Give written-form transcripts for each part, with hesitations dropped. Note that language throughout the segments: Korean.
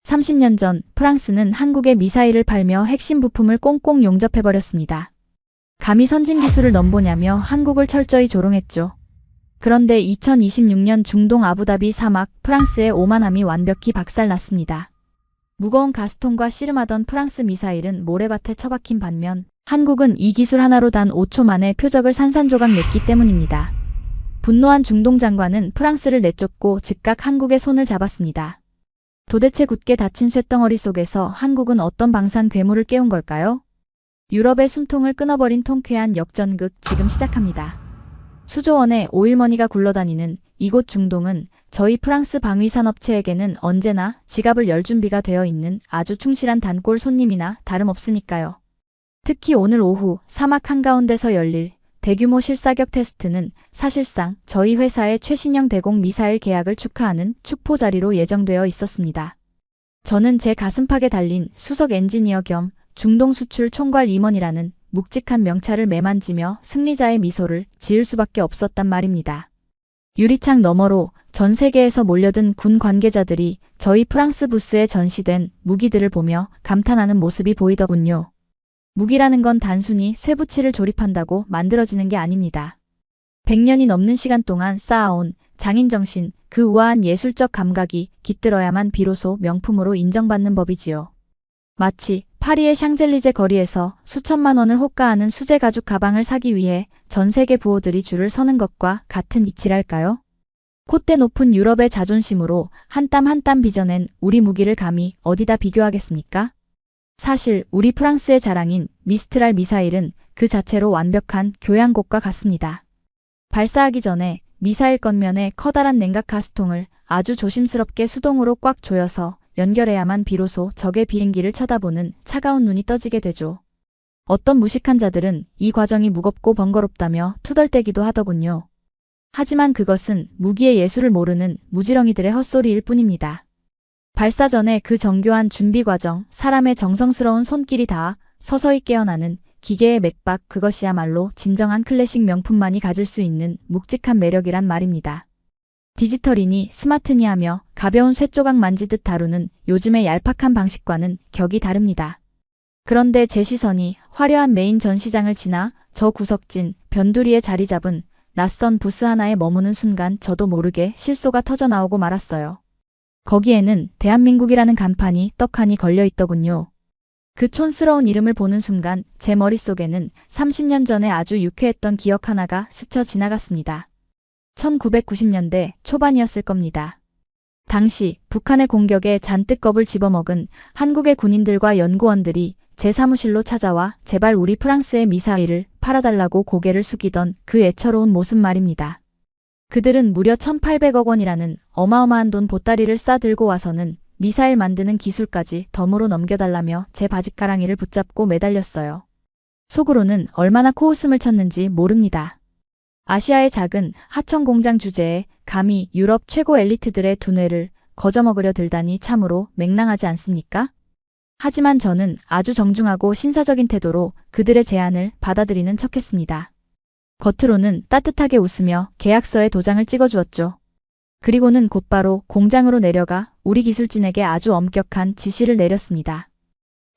30년 전 프랑스는 한국에 미사일을 팔며 핵심 부품을 꽁꽁 용접해버렸습니다. 감히 선진 기술을 넘보냐며 한국을 철저히 조롱했죠. 그런데 2026년 중동 아부다비 사막 프랑스의 오만함이 완벽히 박살났습니다. 무거운 가스통과 씨름하던 프랑스 미사일은 모래밭에 처박힌 반면 한국은 이 기술 하나로 단 5초 만에 표적을 산산조각 냈기 때문입니다. 분노한 중동 장관은 프랑스를 내쫓고 즉각 한국의 손을 잡았습니다. 도대체 굳게 닫힌 쇳덩어리 속에서 한국은 어떤 방산 괴물을 깨운 걸까요? 유럽의 숨통을 끊어버린 통쾌한 역전극 지금 시작합니다. 수조원의 오일머니가 굴러다니는 이곳 중동은 저희 프랑스 방위산업체에게는 언제나 지갑을 열 준비가 되어 있는 아주 충실한 단골 손님이나 다름없으니까요. 특히 오늘 오후 사막 한가운데서 열릴 대규모 실사격 테스트는 사실상 저희 회사의 최신형 대공 미사일 계약을 축하하는 축포 자리로 예정되어 있었습니다. 저는 제 가슴팍에 달린 수석 엔지니어 겸 중동 수출 총괄 임원이라는 묵직한 명찰을 매만지며 승리자의 미소를 지을 수밖에 없었단 말입니다. 유리창 너머로 전 세계에서 몰려든 군 관계자들이 저희 프랑스 부스에 전시된 무기들을 보며 감탄하는 모습이 보이더군요. 무기라는 건 단순히 쇠붙이를 조립한다고 만들어지는 게 아닙니다. 100년이 넘는 시간 동안 쌓아온 장인정신, 그 우아한 예술적 감각이 깃들어야만 비로소 명품으로 인정받는 법이지요. 마치 파리의 샹젤리제 거리에서 수천만 원을 호가하는 수제 가죽 가방을 사기 위해 전 세계 부호들이 줄을 서는 것과 같은 이치랄까요? 콧대 높은 유럽의 자존심으로 한 땀 한 땀 빚어낸 우리 무기를 감히 어디다 비교하겠습니까? 사실 우리 프랑스의 자랑인 미스트랄 미사일은 그 자체로 완벽한 교양곡과 같습니다. 발사하기 전에 미사일 겉면에 커다란 냉각 가스통을 아주 조심스럽게 수동으로 꽉 조여서 연결해야만 비로소 적의 비행기를 쳐다보는 차가운 눈이 떠지게 되죠. 어떤 무식한 자들은 이 과정이 무겁고 번거롭다며 투덜대기도 하더군요. 하지만 그것은 무기의 예술을 모르는 무지렁이들의 헛소리일 뿐입니다. 발사 전에 그 정교한 준비 과정, 사람의 정성스러운 손길이 닿아 서서히 깨어나는 기계의 맥박, 그것이야말로 진정한 클래식 명품만이 가질 수 있는 묵직한 매력이란 말입니다. 디지털이니 스마트니 하며 가벼운 쇠조각 만지듯 다루는 요즘의 얄팍한 방식과는 격이 다릅니다. 그런데 제 시선이 화려한 메인 전시장을 지나 저 구석진 변두리에 자리 잡은 낯선 부스 하나에 머무는 순간 저도 모르게 실소가 터져나오고 말았어요. 거기에는 대한민국이라는 간판이 떡하니 걸려있더군요. 그 촌스러운 이름을 보는 순간 제 머릿속에는 30년 전에 아주 유쾌했던 기억 하나가 스쳐 지나갔습니다. 1990년대 초반이었을 겁니다. 당시 북한의 공격에 잔뜩 겁을 집어먹은 한국의 군인들과 연구원들이 제 사무실로 찾아와 제발 우리 프랑스의 미사일을 팔아달라고 고개를 숙이던 그 애처로운 모습 말입니다. 그들은 무려 1,800억 원이라는 어마어마한 돈 보따리를 싸들고 와서는 미사일 만드는 기술까지 덤으로 넘겨달라며 제 바짓가랑이를 붙잡고 매달렸어요. 속으로는 얼마나 코웃음을 쳤는지 모릅니다. 아시아의 작은 하청 공장 주제에 감히 유럽 최고 엘리트들의 두뇌를 거저먹으려 들다니 참으로 맹랑하지 않습니까? 하지만 저는 아주 정중하고 신사적인 태도로 그들의 제안을 받아들이는 척했습니다. 겉으로는 따뜻하게 웃으며 계약서에 도장을 찍어주었죠. 그리고는 곧바로 공장으로 내려가 우리 기술진에게 아주 엄격한 지시를 내렸습니다.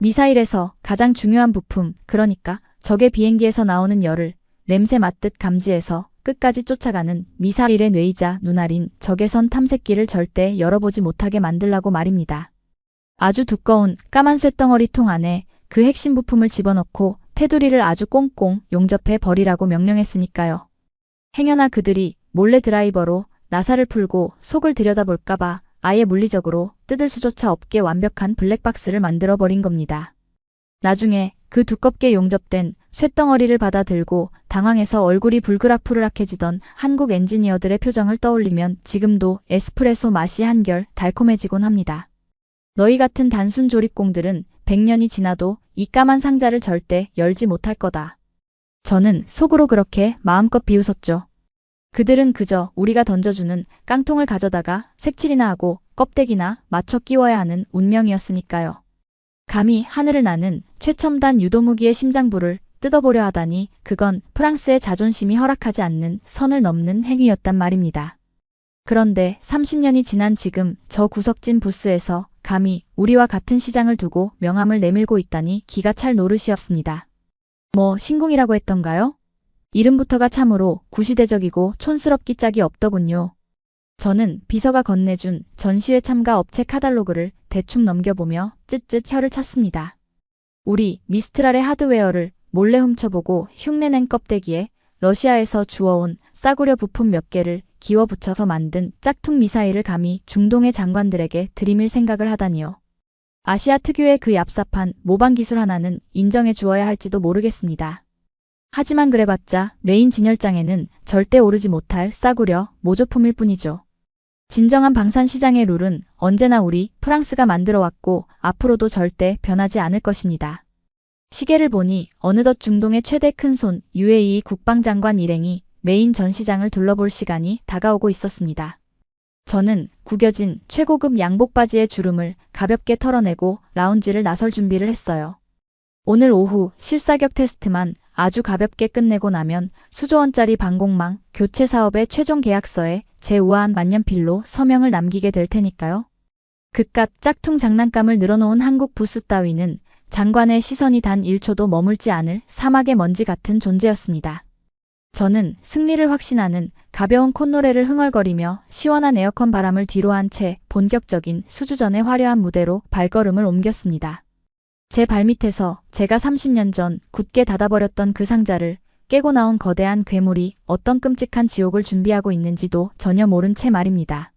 미사일에서 가장 중요한 부품, 그러니까 적의 비행기에서 나오는 열을 냄새 맡듯 감지해서 끝까지 쫓아가는 미사일의 뇌이자 눈알인 적외선 탐색기를 절대 열어보지 못하게 만들라고 말입니다. 아주 두꺼운 까만 쇳덩어리 통 안에 그 핵심 부품을 집어넣고 테두리를 아주 꽁꽁 용접해 버리라고 명령했으니까요. 행여나 그들이 몰래 드라이버로 나사를 풀고 속을 들여다볼까봐 아예 물리적으로 뜯을 수조차 없게 완벽한 블랙박스를 만들어버린 겁니다. 나중에 그 두껍게 용접된 쇳덩어리를 받아 들고 당황해서 얼굴이 불그락푸르락해지던 한국 엔지니어들의 표정을 떠올리면 지금도 에스프레소 맛이 한결 달콤해지곤 합니다. 너희 같은 단순 조립공들은 100년이 지나도 이 까만 상자를 절대 열지 못할 거다. 저는 속으로 그렇게 마음껏 비웃었죠. 그들은 그저 우리가 던져주는 깡통을 가져다가 색칠이나 하고 껍데기나 맞춰 끼워야 하는 운명이었으니까요. 감히 하늘을 나는 최첨단 유도무기의 심장부를 뜯어보려 하다니 그건 프랑스의 자존심이 허락하지 않는 선을 넘는 행위였단 말입니다. 그런데 30년이 지난 지금 저 구석진 부스에서 감히 우리와 같은 시장을 두고 명함을 내밀고 있다니 기가 찰 노릇이었습니다. 뭐 신궁이라고 했던가요? 이름부터가 참으로 구시대적이고 촌스럽기 짝이 없더군요. 저는 비서가 건네준 전시회 참가 업체 카탈로그를 대충 넘겨보며 쯧쯧 혀를 찼습니다. 우리 미스트랄의 하드웨어를 몰래 훔쳐보고 흉내낸 껍데기에 러시아에서 주워온 싸구려 부품 몇 개를 기워 붙여서 만든 짝퉁 미사일을 감히 중동의 장관들에게 들이밀 생각을 하다니요. 아시아 특유의 그 얍삽한 모방 기술 하나는 인정해 주어야 할지도 모르겠습니다. 하지만 그래봤자 메인 진열장에는 절대 오르지 못할 싸구려 모조품일 뿐이죠. 진정한 방산 시장의 룰은 언제나 우리 프랑스가 만들어왔고 앞으로도 절대 변하지 않을 것입니다. 시계를 보니 어느덧 중동의 최대 큰손 UAE 국방장관 일행이 메인 전시장을 둘러볼 시간이 다가오고 있었습니다. 저는 구겨진 최고급 양복 바지의 주름을 가볍게 털어내고 라운지를 나설 준비를 했어요. 오늘 오후 실사격 테스트만 아주 가볍게 끝내고 나면 수조원짜리 방공망 교체 사업의 최종 계약서에 제 우아한 만년필로 서명을 남기게 될 테니까요. 그깟 짝퉁 장난감을 늘어놓은 한국 부스 따위는 장관의 시선이 단 1초도 머물지 않을 사막의 먼지 같은 존재였습니다. 저는 승리를 확신하는 가벼운 콧노래를 흥얼거리며 시원한 에어컨 바람을 뒤로한 채 본격적인 수주전의 화려한 무대로 발걸음을 옮겼습니다. 제 발밑에서 제가 30년 전 굳게 닫아버렸던 그 상자를 깨고 나온 거대한 괴물이 어떤 끔찍한 지옥을 준비하고 있는지도 전혀 모른 채 말입니다.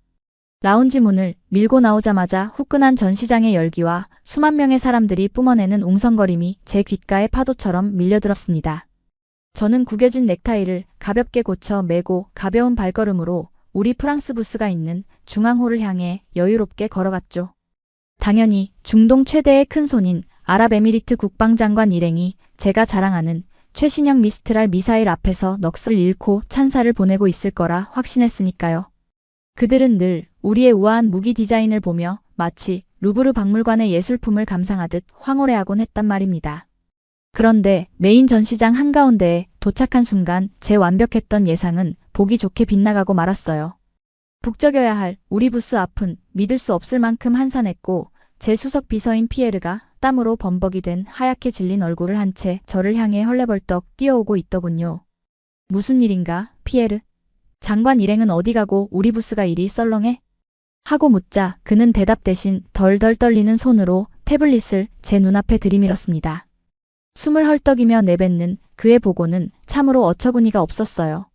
라운지 문을 밀고 나오자마자 후끈한 전시장의 열기와 수만 명의 사람들이 뿜어내는 웅성거림이 제 귓가에 파도처럼 밀려들었습니다. 저는 구겨진 넥타이를 가볍게 고쳐 매고 가벼운 발걸음으로 우리 프랑스 부스가 있는 중앙홀을 향해 여유롭게 걸어갔죠. 당연히 중동 최대의 큰손인 아랍에미리트 국방장관 일행이 제가 자랑하는 최신형 미스트랄 미사일 앞에서 넋을 잃고 찬사를 보내고 있을 거라 확신했으니까요. 그들은 늘 우리의 우아한 무기 디자인을 보며 마치 루브르 박물관의 예술품을 감상하듯 황홀해하곤 했단 말입니다. 그런데 메인 전시장 한가운데에 도착한 순간 제 완벽했던 예상은 보기 좋게 빗나가고 말았어요. 북적여야 할 우리 부스 앞은 믿을 수 없을 만큼 한산했고 제 수석 비서인 피에르가 땀으로 범벅이 된 하얗게 질린 얼굴을 한 채 저를 향해 헐레벌떡 뛰어오고 있더군요. 무슨 일인가, 피에르? 장관 일행은 어디 가고 우리 부스가 이리 썰렁해? 하고 묻자 그는 대답 대신 덜덜 떨리는 손으로 태블릿을 제 눈앞에 들이밀었습니다. 숨을 헐떡이며 내뱉는 그의 보고는 참으로 어처구니가 없었어요.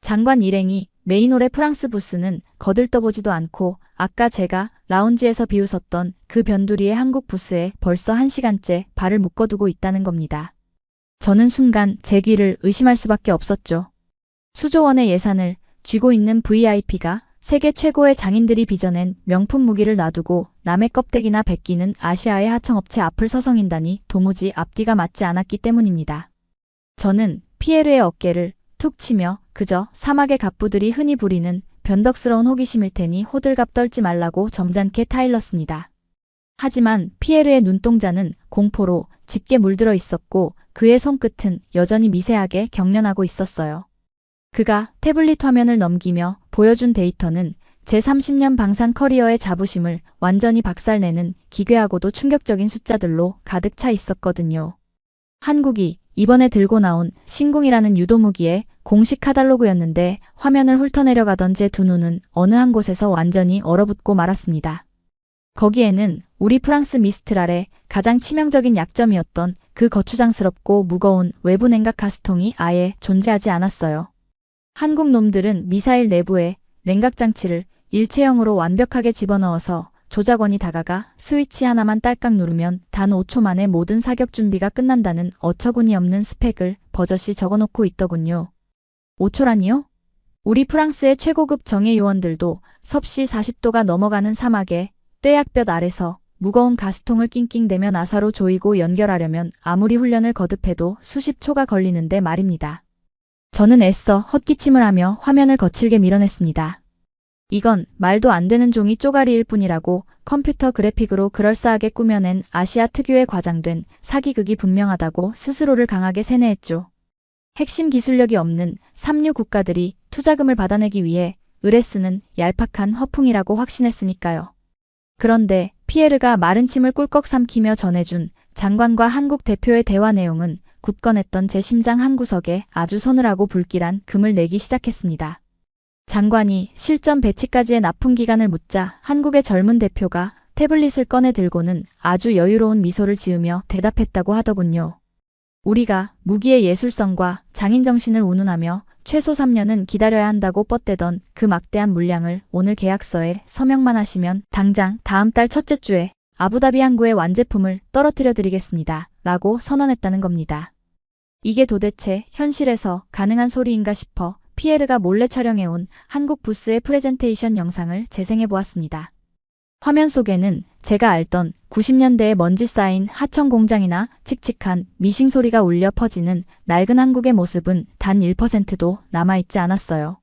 장관 일행이 메인홀의 프랑스 부스는 거들떠보지도 않고 아까 제가 라운지에서 비웃었던 그 변두리의 한국 부스에 벌써 1시간째 발을 묶어두고 있다는 겁니다. 저는 순간 제 귀를 의심할 수밖에 없었죠. 수조원의 예산을 쥐고 있는 VIP가 세계 최고의 장인들이 빚어낸 명품 무기를 놔두고 남의 껍데기나 베끼는 아시아의 하청업체 앞을 서성인다니 도무지 앞뒤가 맞지 않았기 때문입니다. 저는 피에르의 어깨를 툭 치며 그저 사막의 갑부들이 흔히 부리는 변덕스러운 호기심일 테니 호들갑 떨지 말라고 점잖게 타일렀습니다. 하지만 피에르의 눈동자는 공포로 짙게 물들어 있었고 그의 손끝은 여전히 미세하게 경련하고 있었어요. 그가 태블릿 화면을 넘기며 보여준 데이터는 제 30년 방산 커리어의 자부심을 완전히 박살내는 기괴하고도 충격적인 숫자들로 가득 차 있었거든요. 한국이 이번에 들고 나온 신궁이라는 유도무기의 공식 카탈로그였는데 화면을 훑어내려가던 제 두 눈은 어느 한 곳에서 완전히 얼어붙고 말았습니다. 거기에는 우리 프랑스 미스트랄의 가장 치명적인 약점이었던 그 거추장스럽고 무거운 외부 냉각 가스통이 아예 존재하지 않았어요. 한국 놈들은 미사일 내부에 냉각장치를 일체형으로 완벽하게 집어넣어서 조작원이 다가가 스위치 하나만 딸깍 누르면 단 5초 만에 모든 사격 준비가 끝난다는 어처구니 없는 스펙을 버젓이 적어놓고 있더군요. 5초라니요? 우리 프랑스의 최고급 정예 요원들도 섭씨 40도가 넘어가는 사막에 뙤약볕 아래서 무거운 가스통을 낑낑대며 나사로 조이고 연결하려면 아무리 훈련을 거듭해도 수십 초가 걸리는데 말입니다. 저는 애써 헛기침을 하며 화면을 거칠게 밀어냈습니다. 이건 말도 안 되는 종이 쪼가리일 뿐이라고 컴퓨터 그래픽으로 그럴싸하게 꾸며낸 아시아 특유의 과장된 사기극이 분명하다고 스스로를 강하게 세뇌했죠. 핵심 기술력이 없는 삼류 국가들이 투자금을 받아내기 위해 의뢰 쓰는 얄팍한 허풍이라고 확신했으니까요. 그런데 피에르가 마른 침을 꿀꺽 삼키며 전해준 장관과 한국 대표의 대화 내용은 굳건했던 제 심장 한구석에 아주 서늘하고 불길한 금을 내기 시작했습니다. 장관이 실전 배치까지의 납품 기간을 묻자 한국의 젊은 대표가 태블릿을 꺼내 들고는 아주 여유로운 미소를 지으며 대답했다고 하더군요. 우리가 무기의 예술성과 장인정신을 운운하며 최소 3년은 기다려야 한다고 뻗대던 그 막대한 물량을 오늘 계약서에 서명만 하시면 당장 다음 달 첫째 주에 아부다비 항구에 완제품을 떨어뜨려 드리겠습니다. 라고 선언했다는 겁니다. 이게 도대체 현실에서 가능한 소리인가 싶어 피에르가 몰래 촬영해온 한국 부스의 프레젠테이션 영상을 재생해 보았습니다. 화면 속에는 제가 알던 90년대에 먼지 쌓인 하청 공장이나 칙칙한 미싱 소리가 울려 퍼지는 낡은 한국의 모습은 단 1%도 남아있지 않았어요.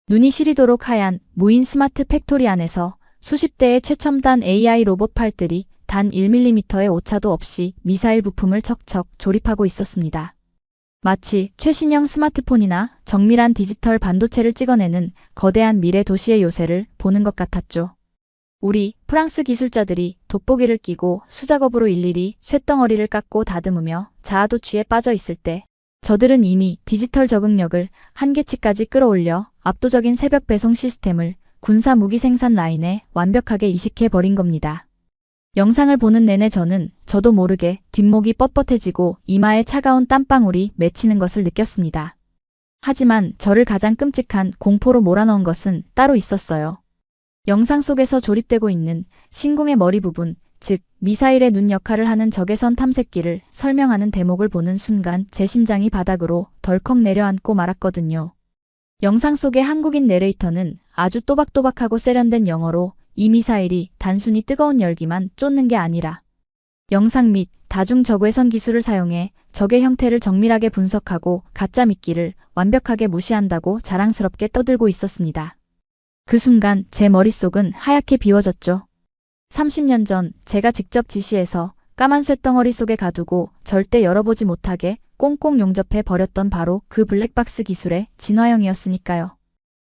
눈이 시리도록 하얀 무인 스마트 팩토리 안에서 수십 대의 최첨단 AI 로봇 팔들이 단 1mm의 오차도 없이 미사일 부품을 척척 조립하고 있었습니다. 마치 최신형 스마트폰이나 정밀한 디지털 반도체를 찍어내는 거대한 미래 도시의 요새를 보는 것 같았죠. 우리 프랑스 기술자들이 돋보기를 끼고 수작업으로 일일이 쇳덩어리를 깎고 다듬으며 자아도취에 빠져 있을 때 저들은 이미 디지털 적응력을 한계치까지 끌어올려 압도적인 새벽 배송 시스템을 군사 무기 생산 라인에 완벽하게 이식해 버린 겁니다. 영상을 보는 내내 저도 모르게 뒷목이 뻣뻣해지고 이마에 차가운 땀방울이 맺히는 것을 느꼈습니다. 하지만 저를 가장 끔찍한 공포로 몰아넣은 것은 따로 있었어요. 영상 속에서 조립되고 있는 신궁의 머리 부분, 즉 미사일의 눈 역할을 하는 적외선 탐색기를 설명하는 대목을 보는 순간 제 심장이 바닥으로 덜컥 내려앉고 말았거든요. 영상 속의 한국인 내레이터는 아주 또박또박하고 세련된 영어로 이 미사일이 단순히 뜨거운 열기만 쫓는 게 아니라 영상 및 다중 적외선 기술을 사용해 적의 형태를 정밀하게 분석하고 가짜 미끼를 완벽하게 무시한다고 자랑스럽게 떠들고 있었습니다. 그 순간 제 머릿속은 하얗게 비워졌죠. 30년 전 제가 직접 지시해서 까만 쇳덩어리 속에 가두고 절대 열어보지 못하게 꽁꽁 용접해 버렸던 바로 그 블랙박스 기술의 진화형이었으니까요.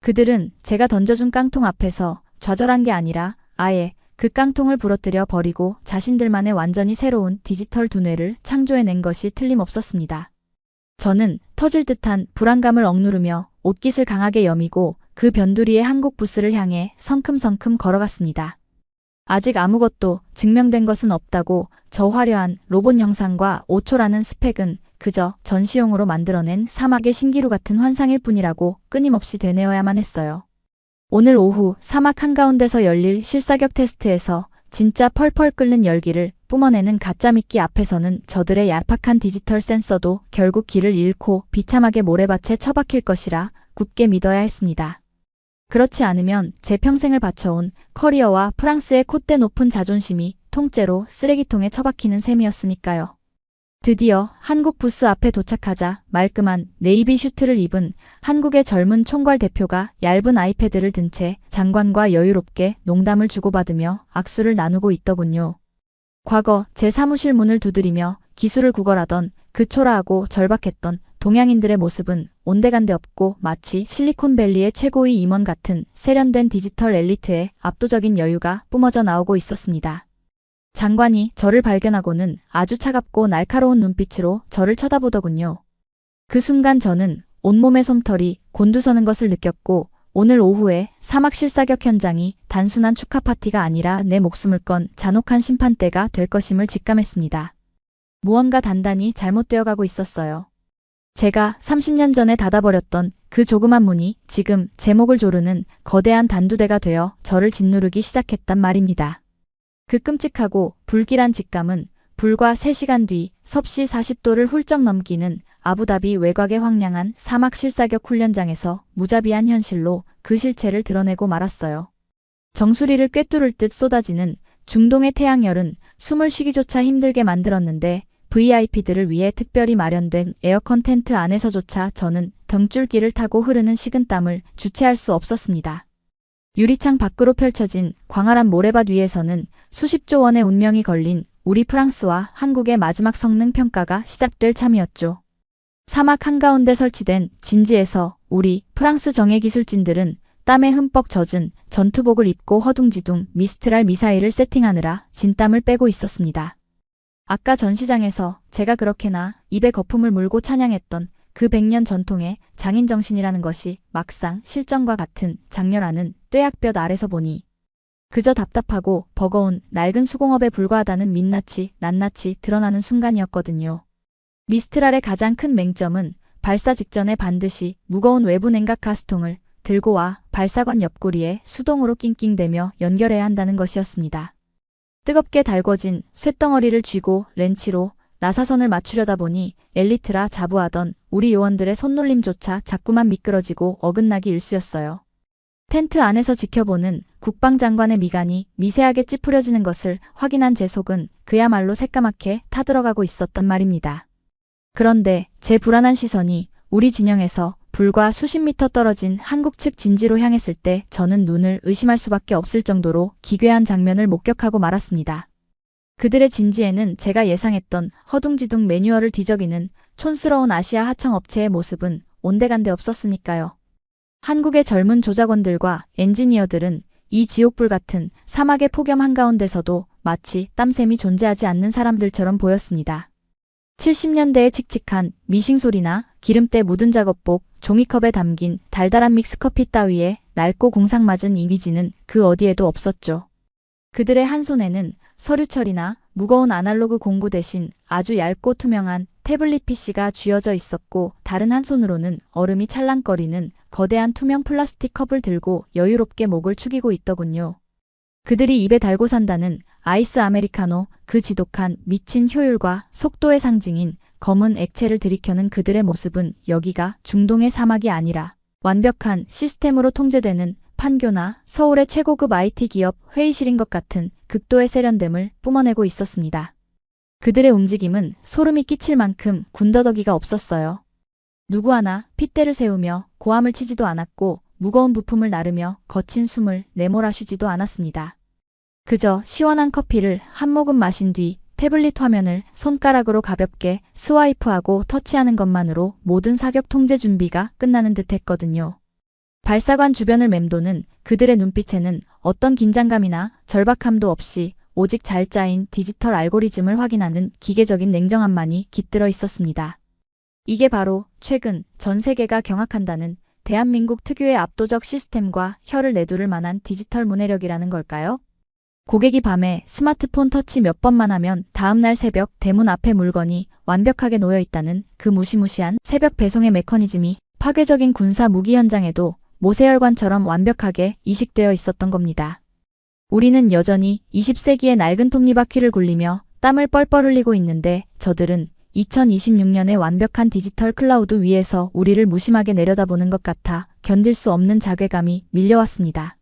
그들은 제가 던져준 깡통 앞에서 좌절한 게 아니라 아예 그 깡통을 부러뜨려 버리고 자신들만의 완전히 새로운 디지털 두뇌를 창조해낸 것이 틀림없었습니다. 저는 터질 듯한 불안감을 억누르며 옷깃을 강하게 여미고 그 변두리의 한국 부스를 향해 성큼성큼 걸어갔습니다. 아직 아무것도 증명된 것은 없다고 저 화려한 로봇 영상과 5초라는 스펙은 그저 전시용으로 만들어낸 사막의 신기루 같은 환상일 뿐이라고 끊임없이 되뇌어야만 했어요. 오늘 오후 사막 한가운데서 열릴 실사격 테스트에서 진짜 펄펄 끓는 열기를 뿜어내는 가짜 미끼 앞에서는 저들의 얄팍한 디지털 센서도 결국 길을 잃고 비참하게 모래밭에 처박힐 것이라 굳게 믿어야 했습니다. 그렇지 않으면 제 평생을 바쳐온 커리어와 프랑스의 콧대 높은 자존심이 통째로 쓰레기통에 처박히는 셈이었으니까요. 드디어 한국 부스 앞에 도착하자 말끔한 네이비 슈트를 입은 한국의 젊은 총괄 대표가 얇은 아이패드를 든 채 장관과 여유롭게 농담을 주고받으며 악수를 나누고 있더군요. 과거 제 사무실 문을 두드리며 기술을 구걸하던 그 초라하고 절박했던 동양인들의 모습은 온데간데 없고 마치 실리콘밸리의 최고의 임원 같은 세련된 디지털 엘리트의 압도적인 여유가 뿜어져 나오고 있었습니다. 장관이 저를 발견하고는 아주 차갑고 날카로운 눈빛으로 저를 쳐다보더군요. 그 순간 저는 온몸의 솜털이 곤두서는 것을 느꼈고 오늘 오후에 사막 실사격 현장이 단순한 축하 파티가 아니라 내 목숨을 건 잔혹한 심판대가 될 것임을 직감했습니다. 무언가 단단히 잘못되어 가고 있었어요. 제가 30년 전에 닫아버렸던 그 조그만 문이 지금 제 목을 조르는 거대한 단두대가 되어 저를 짓누르기 시작했단 말입니다. 그 끔찍하고 불길한 직감은 불과 3시간 뒤 섭씨 40도를 훌쩍 넘기는 아부다비 외곽의 황량한 사막 실사격 훈련장에서 무자비한 현실로 그 실체를 드러내고 말았어요. 정수리를 꿰뚫을 듯 쏟아지는 중동의 태양열은 숨을 쉬기조차 힘들게 만들었는데 VIP들을 위해 특별히 마련된 에어컨 텐트 안에서조차 저는 등줄기를 타고 흐르는 식은땀을 주체할 수 없었습니다. 유리창 밖으로 펼쳐진 광활한 모래밭 위에서는 수십조 원의 운명이 걸린 우리 프랑스와 한국의 마지막 성능 평가가 시작될 참이었죠. 사막 한가운데 설치된 진지에서 우리 프랑스 정예 기술진들은 땀에 흠뻑 젖은 전투복을 입고 허둥지둥 미스트랄 미사일을 세팅하느라 진땀을 빼고 있었습니다. 아까 전시장에서 제가 그렇게나 입에 거품을 물고 찬양했던 그 100년 전통의 장인정신이라는 것이 막상 실전과 같은 장렬하는 뙤약볕 아래서 보니 그저 답답하고 버거운 낡은 수공업에 불과하다는 민낯이 낱낱이 드러나는 순간이었거든요. 미스트랄의 가장 큰 맹점은 발사 직전에 반드시 무거운 외부 냉각 가스통을 들고 와 발사관 옆구리에 수동으로 낑낑대며 연결해야 한다는 것이었습니다. 뜨겁게 달궈진 쇳덩어리를 쥐고 렌치로 나사선을 맞추려다 보니 엘리트라 자부하던 우리 요원들의 손놀림조차 자꾸만 미끄러지고 어긋나기 일쑤였어요. 텐트 안에서 지켜보는 국방장관의 미간이 미세하게 찌푸려지는 것을 확인한 제 속은 그야말로 새까맣게 타들어가고 있었단 말입니다. 그런데 제 불안한 시선이 우리 진영에서 불과 수십 미터 떨어진 한국 측 진지로 향했을 때 저는 눈을 의심할 수밖에 없을 정도로 기괴한 장면을 목격하고 말았습니다. 그들의 진지에는 제가 예상했던 허둥지둥 매뉴얼을 뒤적이는 촌스러운 아시아 하청 업체의 모습은 온데간데 없었으니까요. 한국의 젊은 조작원들과 엔지니어들은 이 지옥불 같은 사막의 폭염 한가운데서도 마치 땀샘이 존재하지 않는 사람들처럼 보였습니다. 70년대의 칙칙한 미싱소리나 기름때 묻은 작업복, 종이컵에 담긴 달달한 믹스커피 따위에 낡고 공상맞은 이미지는 그 어디에도 없었죠. 그들의 한 손에는 서류철이나 무거운 아날로그 공구 대신 아주 얇고 투명한 태블릿 PC가 쥐어져 있었고 다른 한 손으로는 얼음이 찰랑거리는 거대한 투명 플라스틱 컵을 들고 여유롭게 목을 축이고 있더군요. 그들이 입에 달고 산다는 아이스 아메리카노, 그 지독한 미친 효율과 속도의 상징인 검은 액체를 들이켜는 그들의 모습은 여기가 중동의 사막이 아니라 완벽한 시스템으로 통제되는 판교나 서울의 최고급 IT 기업 회의실인 것 같은 극도의 세련됨을 뿜어내고 있었습니다. 그들의 움직임은 소름이 끼칠 만큼 군더더기가 없었어요. 누구 하나 핏대를 세우며 고함을 치지도 않았고 무거운 부품을 나르며 거친 숨을 내몰아쉬지도 않았습니다. 그저 시원한 커피를 한 모금 마신 뒤 태블릿 화면을 손가락으로 가볍게 스와이프하고 터치하는 것만으로 모든 사격 통제 준비가 끝나는 듯 했거든요. 발사관 주변을 맴도는 그들의 눈빛에는 어떤 긴장감이나 절박함도 없이 오직 잘 짜인 디지털 알고리즘을 확인하는 기계적인 냉정함만이 깃들어 있었습니다. 이게 바로 최근 전 세계가 경악한다는 대한민국 특유의 압도적 시스템과 혀를 내두를 만한 디지털 문해력이라는 걸까요? 고객이 밤에 스마트폰 터치 몇 번만 하면 다음날 새벽 대문 앞에 물건이 완벽하게 놓여 있다는 그 무시무시한 새벽 배송의 메커니즘이 파괴적인 군사 무기 현장에도 모세혈관처럼 완벽하게 이식되어 있었던 겁니다. 우리는 여전히 20세기의 낡은 톱니바퀴를 굴리며 땀을 뻘뻘 흘리고 있는데 저들은 2026년의 완벽한 디지털 클라우드 위에서 우리를 무심하게 내려다보는 것 같아 견딜 수 없는 자괴감이 밀려왔습니다.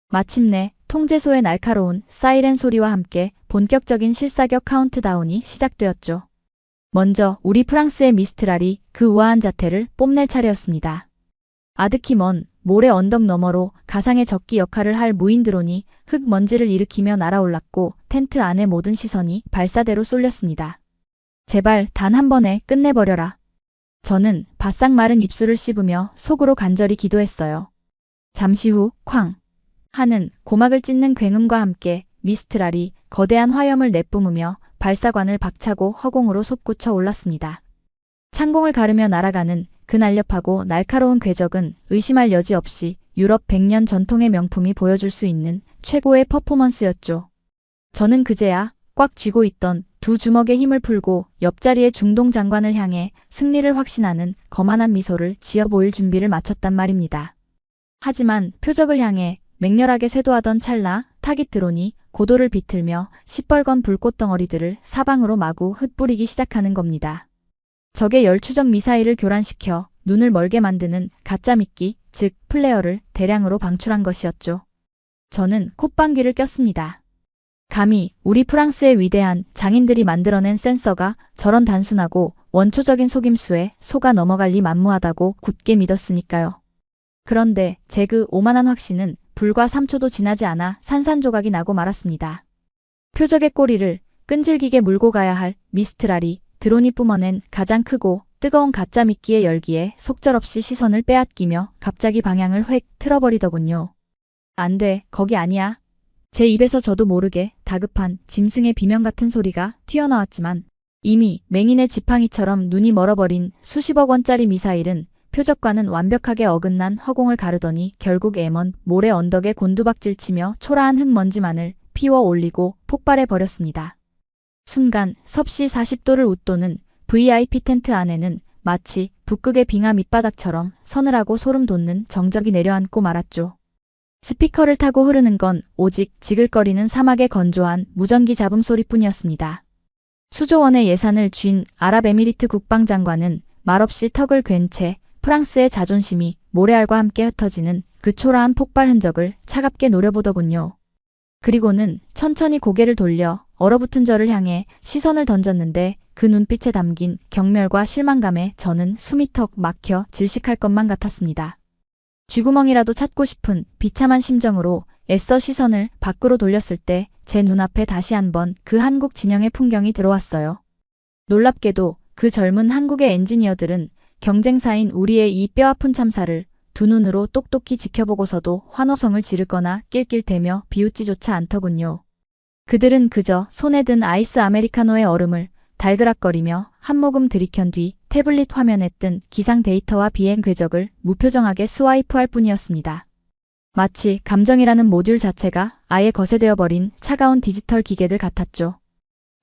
마침내 통제소의 날카로운 사이렌 소리와 함께 본격적인 실사격 카운트다운이 시작되었죠. 먼저 우리 프랑스의 미스트랄이 그 우아한 자태를 뽐낼 차례였습니다. 아득히 먼 모래 언덕 너머로 가상의 적기 역할을 할 무인 드론이 흙먼지를 일으키며 날아올랐고 텐트 안의 모든 시선이 발사대로 쏠렸습니다. 제발 단 한 번에 끝내버려라. 저는 바싹 마른 입술을 씹으며 속으로 간절히 기도했어요. 잠시 후 쾅 하는 고막을 찢는 굉음과 함께 미스트랄이 거대한 화염을 내뿜으며 발사관을 박차고 허공으로 솟구쳐 올랐습니다. 창공을 가르며 날아가는 그 날렵하고 날카로운 궤적은 의심할 여지 없이 유럽 100년 전통의 명품이 보여줄 수 있는 최고의 퍼포먼스였죠. 저는 그제야 꽉 쥐고 있던 두 주먹의 힘을 풀고 옆자리의 중동 장관을 향해 승리를 확신하는 거만한 미소를 지어 보일 준비를 마쳤단 말입니다. 하지만 표적을 향해 맹렬하게 쇄도하던 찰나 타깃 드론이 고도를 비틀며 시뻘건 불꽃 덩어리들을 사방으로 마구 흩뿌리기 시작하는 겁니다. 적의 열추적 미사일을 교란시켜 눈을 멀게 만드는 가짜 미끼, 즉 플레어를 대량으로 방출한 것이었죠. 저는 콧방귀를 꼈습니다. 감히 우리 프랑스의 위대한 장인들이 만들어낸 센서가 저런 단순하고 원초적인 속임수에 속아 넘어갈 리 만무하다고 굳게 믿었으니까요. 그런데 제 그 오만한 확신은 불과 3초도 지나지 않아 산산조각이 나고 말았습니다. 표적의 꼬리를 끈질기게 물고 가야 할 미스트랄이 드론이 뿜어낸 가장 크고 뜨거운 가짜 미끼의 열기에 속절없이 시선을 빼앗기며 갑자기 방향을 획 틀어버리더군요. 안 돼, 거기 아니야. 제 입에서 저도 모르게 다급한 짐승의 비명 같은 소리가 튀어나왔지만 이미 맹인의 지팡이처럼 눈이 멀어버린 수십억 원짜리 미사일은 표적과는 완벽하게 어긋난 허공을 가르더니 결국 M1 모래 언덕에 곤두박질치며 초라한 흙먼지만을 피워 올리고 폭발해버렸습니다. 순간 섭씨 40도를 웃도는 VIP 텐트 안에는 마치 북극의 빙하 밑바닥처럼 서늘하고 소름 돋는 정적이 내려앉고 말았죠. 스피커를 타고 흐르는 건 오직 지글거리는 사막의 건조한 무전기 잡음 소리뿐이었습니다. 수조 원의 예산을 쥔 아랍에미리트 국방장관은 말없이 턱을 괜 채 프랑스의 자존심이 모래알과 함께 흩어지는 그 초라한 폭발 흔적을 차갑게 노려보더군요. 그리고는 천천히 고개를 돌려 얼어붙은 저를 향해 시선을 던졌는데 그 눈빛에 담긴 경멸과 실망감에 저는 숨이 턱 막혀 질식할 것만 같았습니다. 쥐구멍이라도 찾고 싶은 비참한 심정으로 애써 시선을 밖으로 돌렸을 때 제 눈앞에 다시 한번 그 한국 진영의 풍경이 들어왔어요. 놀랍게도 그 젊은 한국의 엔지니어들은 경쟁사인 우리의 이 뼈아픈 참사를 두 눈으로 똑똑히 지켜보고서도 환호성을 지르거나 낄낄대며 비웃지조차 않더군요. 그들은 그저 손에 든 아이스 아메리카노의 얼음을 달그락거리며 한 모금 들이켠 뒤 태블릿 화면에 뜬 기상 데이터와 비행 궤적을 무표정하게 스와이프할 뿐이었습니다. 마치 감정이라는 모듈 자체가 아예 거세되어 버린 차가운 디지털 기계들 같았죠.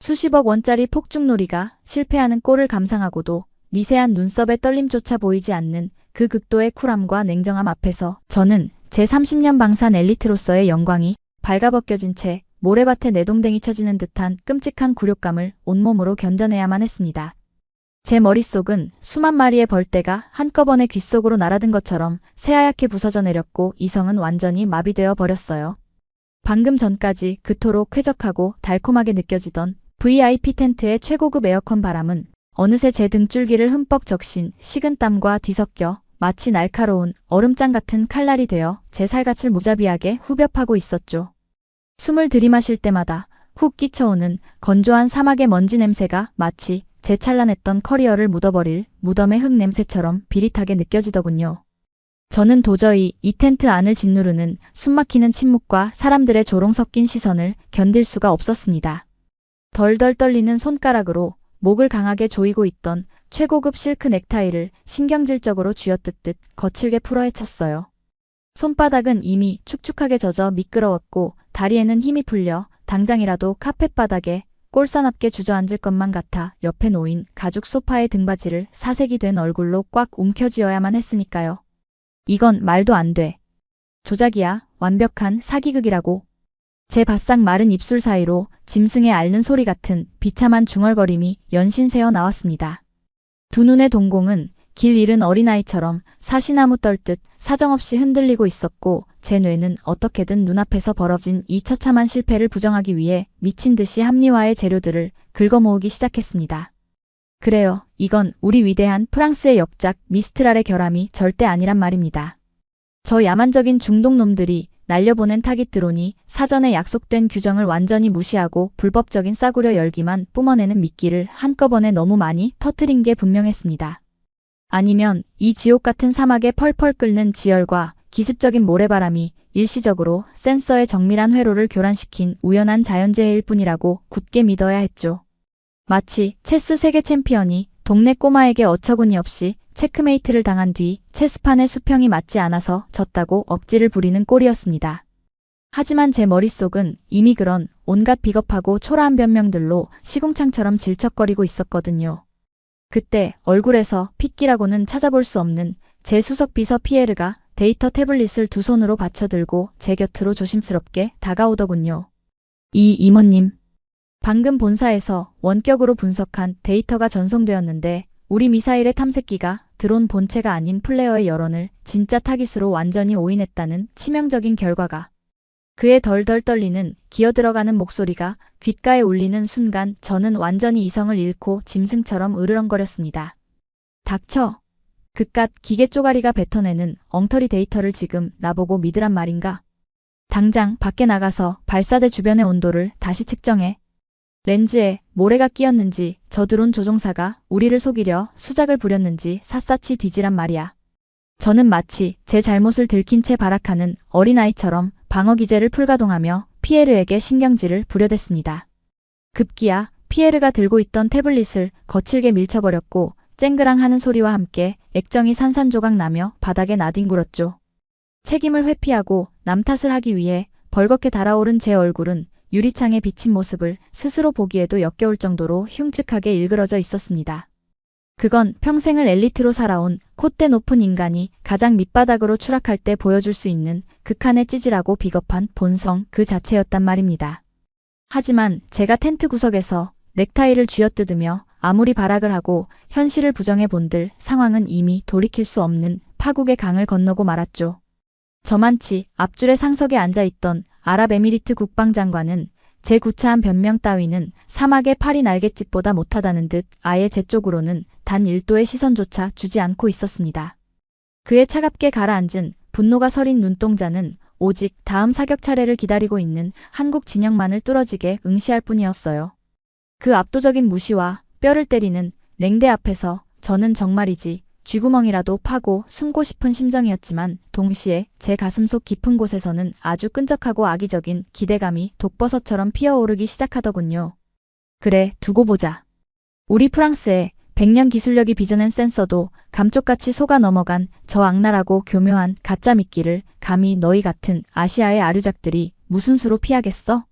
수십억 원짜리 폭죽놀이가 실패하는 꼴을 감상하고도 미세한 눈썹의 떨림조차 보이지 않는 그 극도의 쿨함과 냉정함 앞에서 저는 제 30년 방산 엘리트로서의 영광이 발가벗겨진 채 모래밭에 내동댕이 쳐지는 듯한 끔찍한 굴욕감을 온몸으로 견뎌내야만 했습니다. 제 머릿속은 수만 마리의 벌떼가 한꺼번에 귓속으로 날아든 것처럼 새하얗게 부서져 내렸고 이성은 완전히 마비되어 버렸어요. 방금 전까지 그토록 쾌적하고 달콤하게 느껴지던 VIP 텐트의 최고급 에어컨 바람은 어느새 제 등줄기를 흠뻑 적신 식은땀과 뒤섞여 마치 날카로운 얼음장 같은 칼날이 되어 제 살갗을 무자비하게 후벼 파고 있었죠. 숨을 들이마실 때마다 훅 끼쳐오는 건조한 사막의 먼지 냄새가 마치 제 찬란했던 커리어를 묻어버릴 무덤의 흙 냄새처럼 비릿하게 느껴지더군요. 저는 도저히 이 텐트 안을 짓누르는 숨막히는 침묵과 사람들의 조롱 섞인 시선을 견딜 수가 없었습니다. 덜덜 떨리는 손가락으로 목을 강하게 조이고 있던 최고급 실크 넥타이를 신경질적으로 쥐어뜯듯 거칠게 풀어헤쳤어요. 손바닥은 이미 축축하게 젖어 미끄러웠고 다리에는 힘이 풀려 당장이라도 카펫바닥에 꼴사납게 주저앉을 것만 같아 옆에 놓인 가죽 소파의 등받이를 사색이 된 얼굴로 꽉 움켜쥐어야만 했으니까요. 이건 말도 안 돼. 조작이야. 완벽한 사기극이라고. 제 바싹 마른 입술 사이로 짐승의 앓는 소리 같은 비참한 중얼거림이 연신 새어 나왔습니다. 두 눈의 동공은 길 잃은 어린아이처럼 사시나무 떨듯 사정없이 흔들리고 있었고 제 뇌는 어떻게든 눈앞에서 벌어진 이 처참한 실패를 부정하기 위해 미친 듯이 합리화의 재료들을 긁어모으기 시작했습니다. 그래요. 이건 우리 위대한 프랑스의 역작 미스트랄의 결함이 절대 아니란 말입니다. 저 야만적인 중동놈들이 날려보낸 타깃 드론이 사전에 약속된 규정을 완전히 무시하고 불법적인 싸구려 열기만 뿜어내는 미끼를 한꺼번에 너무 많이 터뜨린 게 분명했습니다. 아니면 이 지옥 같은 사막에 펄펄 끓는 지열과 기습적인 모래바람이 일시적으로 센서의 정밀한 회로를 교란시킨 우연한 자연재해일 뿐이라고 굳게 믿어야 했죠. 마치 체스 세계 챔피언이 동네 꼬마에게 어처구니 없이 체크메이트를 당한 뒤 체스판의 수평이 맞지 않아서 졌다고 억지를 부리는 꼴이었습니다. 하지만 제 머릿속은 이미 그런 온갖 비겁하고 초라한 변명들로 시궁창처럼 질척거리고 있었거든요. 그때 얼굴에서 핏기라고는 찾아볼 수 없는 제 수석 비서 피에르가 데이터 태블릿을 두 손으로 받쳐들고 제 곁으로 조심스럽게 다가오더군요. 이 이모님. 방금 본사에서 원격으로 분석한 데이터가 전송되었는데 우리 미사일의 탐색기가 드론 본체가 아닌 플레어의 여론을 진짜 타깃으로 완전히 오인했다는 치명적인 결과가. 그의 덜덜 떨리는 기어들어가는 목소리가 귓가에 울리는 순간 저는 완전히 이성을 잃고 짐승처럼 으르렁거렸습니다. 닥쳐. 그깟 기계 쪼가리가 뱉어내는 엉터리 데이터를 지금 나보고 믿으란 말인가? 당장 밖에 나가서 발사대 주변의 온도를 다시 측정해. 렌즈에 모래가 끼었는지 저 드론 조종사가 우리를 속이려 수작을 부렸는지 샅샅이 뒤지란 말이야. 저는 마치 제 잘못을 들킨 채 발악하는 어린아이처럼 방어 기제를 풀가동하며 피에르에게 신경질을 부려댔습니다. 급기야 피에르가 들고 있던 태블릿을 거칠게 밀쳐버렸고 쨍그랑 하는 소리와 함께 액정이 산산조각 나며 바닥에 나뒹굴었죠. 책임을 회피하고 남 탓을 하기 위해 벌겋게 달아오른 제 얼굴은 유리창에 비친 모습을 스스로 보기에도 역겨울 정도로 흉측하게 일그러져 있었습니다. 그건 평생을 엘리트로 살아온 콧대 높은 인간이 가장 밑바닥으로 추락할 때 보여줄 수 있는 극한의 찌질하고 비겁한 본성 그 자체였단 말입니다. 하지만 제가 텐트 구석에서 넥타이를 쥐어뜯으며 아무리 발악을 하고 현실을 부정해 본들 상황은 이미 돌이킬 수 없는 파국의 강을 건너고 말았죠. 저만치 앞줄의 상석에 앉아있던 아랍에미리트 국방장관은 제 구차한 변명 따위는 사막의 파리 날갯짓보다 못하다는 듯 아예 제 쪽으로는 단 1도의 시선조차 주지 않고 있었습니다. 그의 차갑게 가라앉은 분노가 서린 눈동자는 오직 다음 사격 차례를 기다리고 있는 한국 진영만을 뚫어지게 응시할 뿐이었어요. 그 압도적인 무시와 뼈를 때리는 냉대 앞에서 저는 정말이지 쥐구멍이라도 파고 숨고 싶은 심정이었지만 동시에 제 가슴속 깊은 곳에서는 아주 끈적하고 악의적인 기대감이 독버섯처럼 피어오르기 시작하더군요. 그래, 두고 보자. 우리 프랑스의 100년 기술력이 빚어낸 센서도 감쪽같이 속아 넘어간 저 악랄하고 교묘한 가짜 미끼를 감히 너희 같은 아시아의 아류작들이 무슨 수로 피하겠어?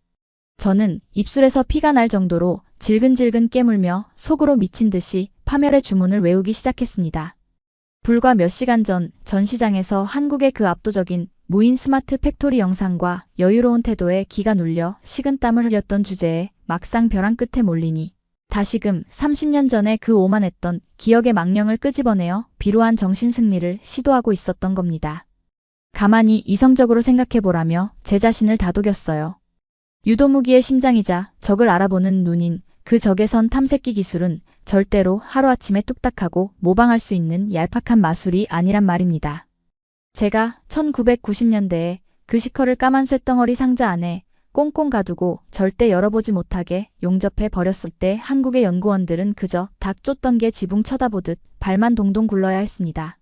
저는 입술에서 피가 날 정도로 질근질근 깨물며 속으로 미친 듯이 파멸의 주문을 외우기 시작했습니다. 불과 몇 시간 전 전시장에서 한국의 그 압도적인 무인 스마트 팩토리 영상과 여유로운 태도에 기가 눌려 식은땀을 흘렸던 주제에 막상 벼랑 끝에 몰리니 다시금 30년 전에 그 오만했던 기억의 망령을 끄집어내어 비루한 정신승리를 시도하고 있었던 겁니다. 가만히 이성적으로 생각해보라며 제 자신을 다독였어요. 유도무기의 심장이자 적을 알아보는 눈인 그 적외선 탐색기 기술은 절대로 하루아침에 뚝딱하고 모방할 수 있는 얄팍한 마술이 아니란 말입니다. 제가 1990년대에 그 시커를 까만 쇳덩어리 상자 안에 꽁꽁 가두고 절대 열어보지 못하게 용접해 버렸을 때 한국의 연구원들은 그저 닭 쫓던 게 지붕 쳐다보듯 발만 동동 굴러야 했습니다.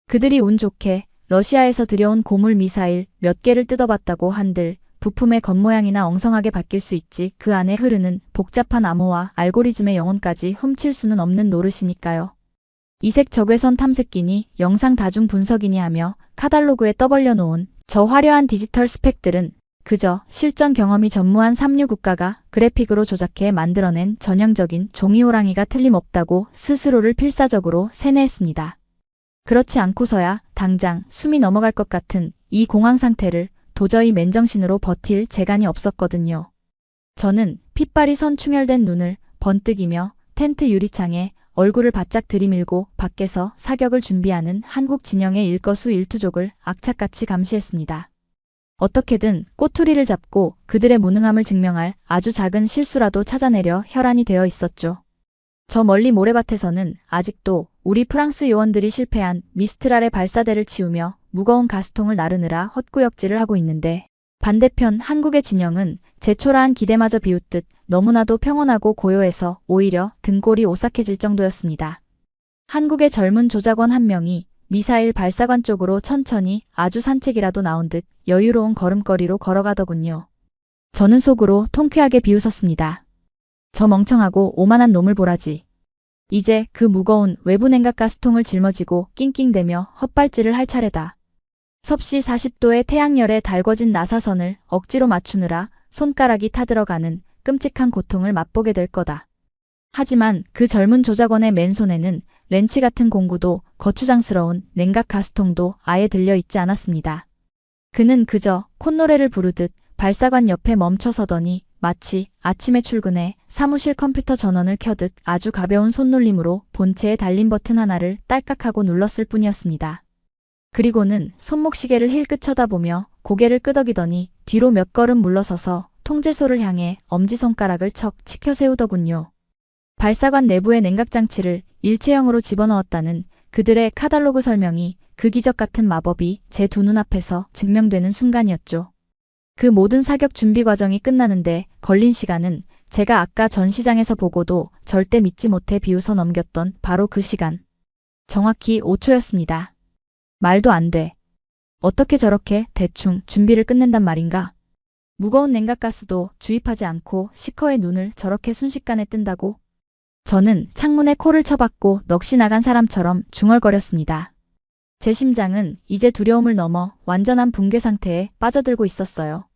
그들이 운 좋게 러시아에서 들여온 고물 미사일 몇 개를 뜯어봤다고 한들 부품의 겉모양이나 엉성하게 바뀔 수 있지 그 안에 흐르는 복잡한 암호와 알고리즘의 영혼까지 훔칠 수는 없는 노릇이니까요. 이색 적외선 탐색기니 영상 다중 분석이니 하며 카달로그에 떠벌려 놓은 저 화려한 디지털 스펙들은 그저 실전 경험이 전무한 삼류 국가가 그래픽으로 조작해 만들어낸 전형적인 종이호랑이가 틀림없다고 스스로를 필사적으로 세뇌했습니다. 그렇지 않고서야 당장 숨이 넘어갈 것 같은 이 공황 상태를 도저히 맨정신으로 버틸 재간이 없었거든요. 저는 핏발이 선충혈된 눈을 번뜩이며 텐트 유리창에 얼굴을 바짝 들이밀고 밖에서 사격을 준비하는 한국 진영의 일거수일투족을 악착같이 감시했습니다. 어떻게든 꼬투리를 잡고 그들의 무능함을 증명할 아주 작은 실수라도 찾아내려 혈안이 되어 있었죠. 저 멀리 모래밭에서는 아직도 우리 프랑스 요원들이 실패한 미스트랄의 발사대를 치우며 무거운 가스통을 나르느라 헛구역질을 하고 있는데 반대편 한국의 진영은 제 초라한 기대마저 비웃듯 너무나도 평온하고 고요해서 오히려 등골이 오싹해질 정도였습니다. 한국의 젊은 조작원 한 명이 미사일 발사관 쪽으로 천천히 아주 산책이라도 나온 듯 여유로운 걸음걸이로 걸어가더군요. 저는 속으로 통쾌하게 비웃었습니다. 저 멍청하고 오만한 놈을 보라지. 이제 그 무거운 외부 냉각 가스통을 짊어지고 낑낑대며 헛발질을 할 차례다. 섭씨 40도의 태양열에 달궈진 나사선을 억지로 맞추느라 손가락이 타들어가는 끔찍한 고통을 맛보게 될 거다. 하지만 그 젊은 조작원의 맨손에는 렌치 같은 공구도 거추장스러운 냉각 가스통도 아예 들려있지 않았습니다. 그는 그저 콧노래를 부르듯 발사관 옆에 멈춰서더니 마치 아침에 출근해 사무실 컴퓨터 전원을 켜듯 아주 가벼운 손놀림으로 본체에 달린 버튼 하나를 딸깍하고 눌렀을 뿐이었습니다. 그리고는 손목시계를 힐끗 쳐다보며 고개를 끄덕이더니 뒤로 몇 걸음 물러서서 통제소를 향해 엄지손가락을 척 치켜 세우더군요. 발사관 내부의 냉각장치를 일체형으로 집어넣었다는 그들의 카달로그 설명이 그 기적 같은 마법이 제 두 눈앞에서 증명되는 순간이었죠. 그 모든 사격 준비 과정이 끝나는데 걸린 시간은 제가 아까 전시장에서 보고도 절대 믿지 못해 비웃어 넘겼던 바로 그 시간. 정확히 5초였습니다. 말도 안 돼. 어떻게 저렇게 대충 준비를 끝낸단 말인가? 무거운 냉각가스도 주입하지 않고 시커의 눈을 저렇게 순식간에 뜬다고? 저는 창문에 코를 쳐박고 넋이 나간 사람처럼 중얼거렸습니다. 제 심장은 이제 두려움을 넘어 완전한 붕괴 상태에 빠져들고 있었어요.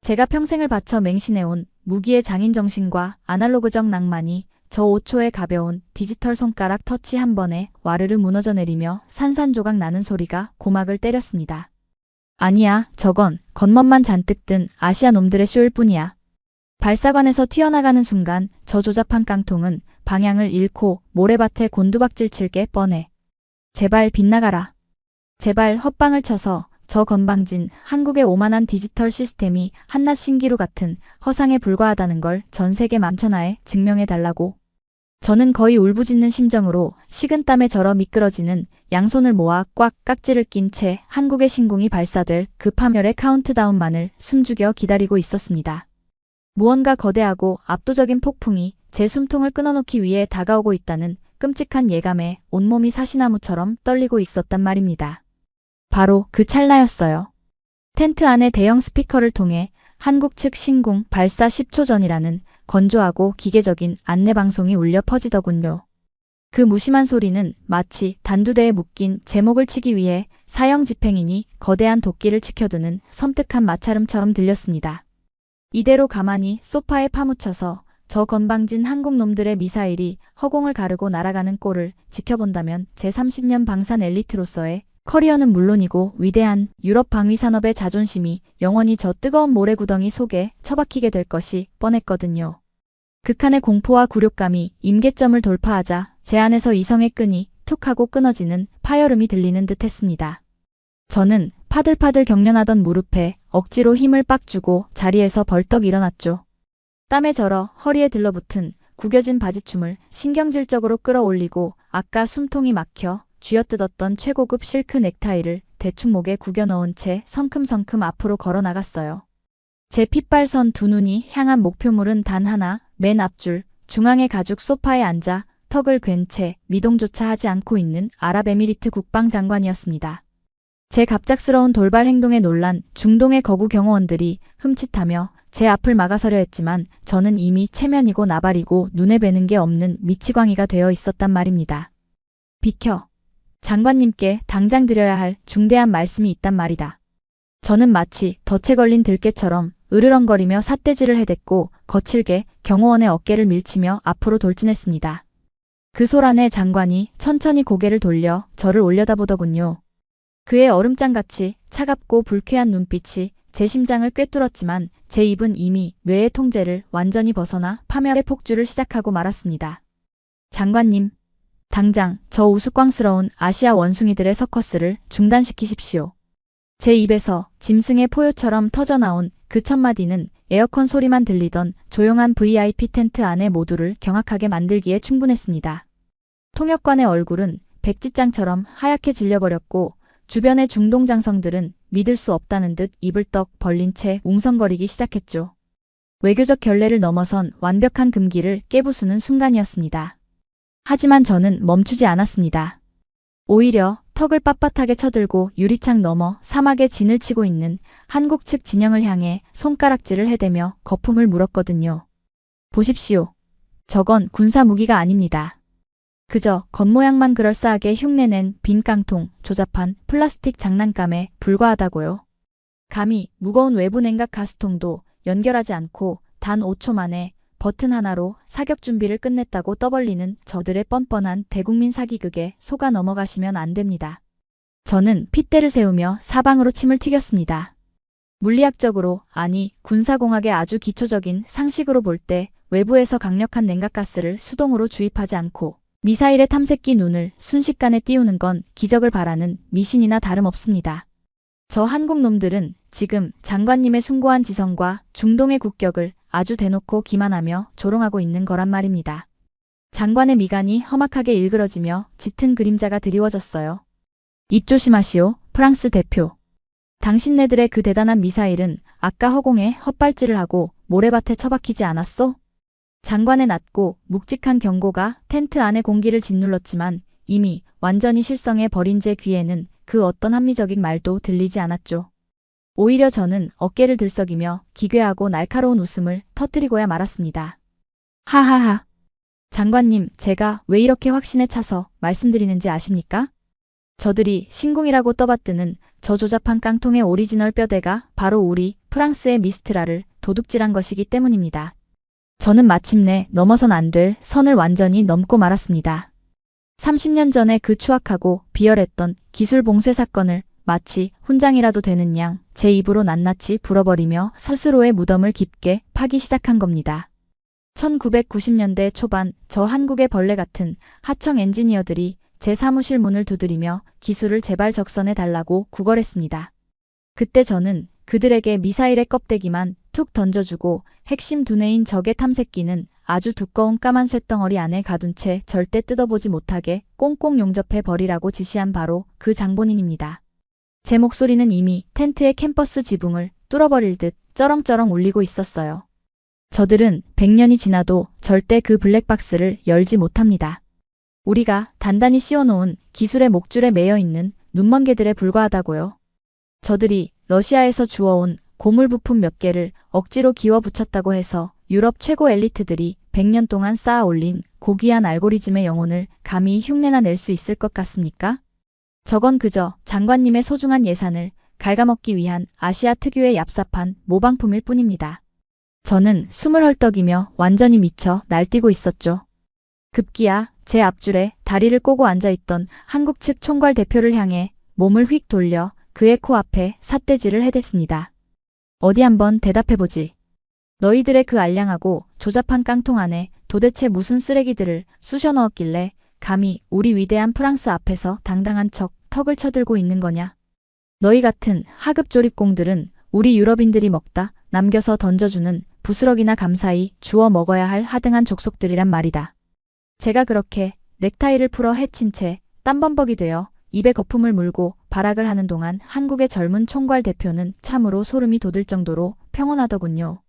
제가 평생을 바쳐 맹신해온 무기의 장인 정신과 아날로그적 낭만이 저 5초의 가벼운 디지털 손가락 터치 한 번에 와르르 무너져 내리며 산산조각 나는 소리가 고막을 때렸습니다. 아니야, 저건 겉멋만 잔뜩 든 아시아 놈들의 쇼일 뿐이야. 발사관에서 튀어나가는 순간 저 조잡한 깡통은 방향을 잃고 모래밭에 곤두박질 칠게 뻔해. 제발 빗나가라. 제발 헛방을 쳐서 저 건방진 한국의 오만한 디지털 시스템이 한낱 신기루 같은 허상에 불과하다는 걸 전 세계 만천하에 증명해달라고. 저는 거의 울부짖는 심정으로 식은땀에 절어 미끄러지는 양손을 모아 꽉 깍지를 낀 채 한국의 신궁이 발사될 그 파멸의 카운트다운만을 숨죽여 기다리고 있었습니다. 무언가 거대하고 압도적인 폭풍이 제 숨통을 끊어놓기 위해 다가오고 있다는 끔찍한 예감에 온몸이 사시나무처럼 떨리고 있었단 말입니다. 바로 그 찰나였어요. 텐트 안의 대형 스피커를 통해 한국 측 신궁 발사 10초 전이라는 건조하고 기계적인 안내방송이 울려 퍼지더군요. 그 무심한 소리는 마치 단두대에 묶인 제목을 치기 위해 사형 집행인이 거대한 도끼를 치켜드는 섬뜩한 마찰음처럼 들렸습니다. 이대로 가만히 소파에 파묻혀서 저 건방진 한국 놈들의 미사일이 허공을 가르고 날아가는 꼴을 지켜본다면 제30년 방산 엘리트로서의 커리어는 물론이고 위대한 유럽 방위산업의 자존심이 영원히 저 뜨거운 모래구덩이 속에 처박히게 될 것이 뻔했거든요. 극한의 공포와 굴욕감이 임계점을 돌파하자 제 안에서 이성의 끈이 툭 하고 끊어지는 파열음이 들리는 듯 했습니다. 저는 파들파들 경련하던 무릎에 억지로 힘을 빡 주고 자리에서 벌떡 일어났죠. 땀에 절어 허리에 들러붙은 구겨진 바지춤을 신경질적으로 끌어올리고 아까 숨통이 막혀 쥐어뜯었던 최고급 실크 넥타이를 대충 목에 구겨 넣은 채 성큼성큼 앞으로 걸어 나갔어요. 제 핏발선 두 눈이 향한 목표물은 단 하나, 맨 앞줄, 중앙의 가죽 소파에 앉아 턱을 괜 채 미동조차 하지 않고 있는 아랍에미리트 국방장관이었습니다. 제 갑작스러운 돌발 행동에 놀란 중동의 거구 경호원들이 흠칫하며 제 앞을 막아서려 했지만 저는 이미 체면이고 나발이고 눈에 뵈는 게 없는 미치광이가 되어 있었단 말입니다. 비켜. 장관님께 당장 드려야 할 중대한 말씀이 있단 말이다. 저는 마치 덫에 걸린 들깨처럼 으르렁거리며 삿대질을 해댔고 거칠게 경호원의 어깨를 밀치며 앞으로 돌진했습니다. 그 소란에 장관이 천천히 고개를 돌려 저를 올려다보더군요. 그의 얼음장같이 차갑고 불쾌한 눈빛이 제 심장을 꿰뚫었지만 제 입은 이미 뇌의 통제를 완전히 벗어나 파멸의 폭주를 시작하고 말았습니다. 장관님, 당장 저 우스꽝스러운 아시아 원숭이들의 서커스를 중단시키십시오. 제 입에서 짐승의 포효처럼 터져나온 그 첫마디는 에어컨 소리만 들리던 조용한 VIP 텐트 안의 모두를 경악하게 만들기에 충분했습니다. 통역관의 얼굴은 백지장처럼 하얗게 질려버렸고 주변의 중동 장성들은 믿을 수 없다는 듯 입을 떡 벌린 채 웅성거리기 시작했죠. 외교적 결례를 넘어선 완벽한 금기를 깨부수는 순간이었습니다. 하지만 저는 멈추지 않았습니다. 오히려 턱을 빳빳하게 쳐들고 유리창 너머 사막에 진을 치고 있는 한국 측 진영을 향해 손가락질을 해대며 거품을 물었거든요. 보십시오. 저건 군사 무기가 아닙니다. 그저 겉모양만 그럴싸하게 흉내낸 빈 깡통, 조잡한 플라스틱 장난감에 불과하다고요. 감히 무거운 외부 냉각 가스통도 연결하지 않고 단 5초 만에 버튼 하나로 사격 준비를 끝냈다고 떠벌리는 저들의 뻔뻔한 대국민 사기극에 속아 넘어가시면 안 됩니다. 저는 핏대를 세우며 사방으로 침을 튀겼습니다. 물리학적으로, 아니 군사공학의 아주 기초적인 상식으로 볼 때 외부에서 강력한 냉각가스를 수동으로 주입하지 않고 미사일의 탐색기 눈을 순식간에 띄우는 건 기적을 바라는 미신이나 다름없습니다. 저 한국 놈들은 지금 장관님의 숭고한 지성과 중동의 국격을 아주 대놓고 기만하며 조롱하고 있는 거란 말입니다. 장관의 미간이 험악하게 일그러지며 짙은 그림자가 드리워졌어요. 입 조심하시오, 프랑스 대표. 당신네들의 그 대단한 미사일은 아까 허공에 헛발질을 하고 모래밭에 처박히지 않았소? 장관의 낮고 묵직한 경고가 텐트 안의 공기를 짓눌렀지만 이미 완전히 실성해 버린 제 귀에는 그 어떤 합리적인 말도 들리지 않았죠. 오히려 저는 어깨를 들썩이며 기괴하고 날카로운 웃음을 터뜨리고야 말았습니다. 하하하. 장관님, 제가 왜 이렇게 확신에 차서 말씀드리는지 아십니까? 저들이 신궁이라고 떠받드는 저 조잡한 깡통의 오리지널 뼈대가 바로 우리 프랑스의 미스트라를 도둑질한 것이기 때문입니다. 저는 마침내 넘어선 안 될 선을 완전히 넘고 말았습니다. 30년 전에 그 추악하고 비열했던 기술 봉쇄 사건을 마치 훈장이라도 되는 양 제 입으로 낱낱이 불어버리며 스스로의 무덤을 깊게 파기 시작한 겁니다. 1990년대 초반 저 한국의 벌레 같은 하청 엔지니어들이 제 사무실 문을 두드리며 기술을 제발 적선해 달라고 구걸했습니다. 그때 저는 그들에게 미사일의 껍데기만 툭 던져주고 핵심 두뇌인 적의 탐색기는 아주 두꺼운 까만 쇳덩어리 안에 가둔 채 절대 뜯어보지 못하게 꽁꽁 용접해 버리라고 지시한 바로 그 장본인입니다. 제 목소리는 이미 텐트의 캠퍼스 지붕을 뚫어버릴 듯 쩌렁쩌렁 울리고 있었어요. 저들은 100년이 지나도 절대 그 블랙박스를 열지 못합니다. 우리가 단단히 씌워놓은 기술의 목줄에 매여있는 눈먼 개들에 불과하다고요. 저들이 러시아에서 주워온 고물 부품 몇 개를 억지로 기워 붙였다고 해서 유럽 최고 엘리트들이 100년 동안 쌓아 올린 고귀한 알고리즘의 영혼을 감히 흉내나 낼 수 있을 것 같습니까? 저건 그저 장관님의 소중한 예산을 갉아먹기 위한 아시아 특유의 얍삽한 모방품일 뿐입니다. 저는 숨을 헐떡이며 완전히 미쳐 날뛰고 있었죠. 급기야 제 앞줄에 다리를 꼬고 앉아있던 한국 측 총괄 대표를 향해 몸을 휙 돌려 그의 코앞에 삿대질을 해댔습니다. 어디 한번 대답해보지. 너희들의 그 알량하고 조잡한 깡통 안에 도대체 무슨 쓰레기들을 쑤셔 넣었길래 감히 우리 위대한 프랑스 앞에서 당당한 척 턱을 쳐들고 있는 거냐. 너희 같은 하급 조립공들은 우리 유럽인들이 먹다 남겨서 던져주는 부스럭이나 감사히 주워 먹어야 할 하등한 족속들이란 말이다. 제가 그렇게 넥타이를 풀어 해친 채 땀범벅이 되어 입에 거품을 물고 발악을 하는 동안 한국의 젊은 총괄 대표는 참으로 소름이 돋을 정도로 평온하더군요.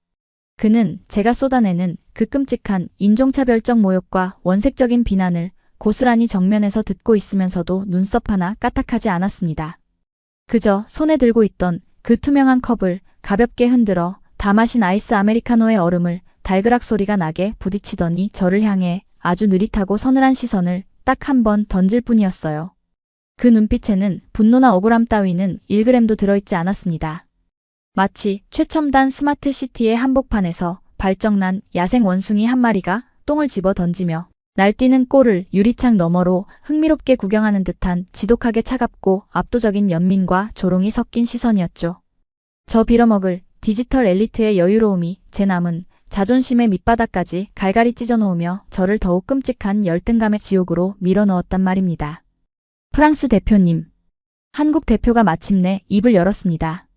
그는 제가 쏟아내는 그 끔찍한 인종차별적 모욕과 원색적인 비난을 고스란히 정면에서 듣고 있으면서도 눈썹 하나 까딱하지 않았습니다. 그저 손에 들고 있던 그 투명한 컵을 가볍게 흔들어 다 마신 아이스 아메리카노의 얼음을 달그락 소리가 나게 부딪히더니 저를 향해 아주 느릿하고 서늘한 시선을 딱 한 번 던질 뿐이었어요. 그 눈빛에는 분노나 억울함 따위는 1g도 들어있지 않았습니다. 마치 최첨단 스마트 시티의 한복판에서 발정난 야생 원숭이 한 마리가 똥을 집어 던지며 날뛰는 꼴을 유리창 너머로 흥미롭게 구경하는 듯한 지독하게 차갑고 압도적인 연민과 조롱이 섞인 시선이었죠. 저 빌어먹을 디지털 엘리트의 여유로움이 제 남은 자존심의 밑바닥까지 갈갈이 찢어놓으며 저를 더욱 끔찍한 열등감의 지옥으로 밀어넣었단 말입니다. 프랑스 대표님. 한국 대표가 마침내 입을 열었습니다.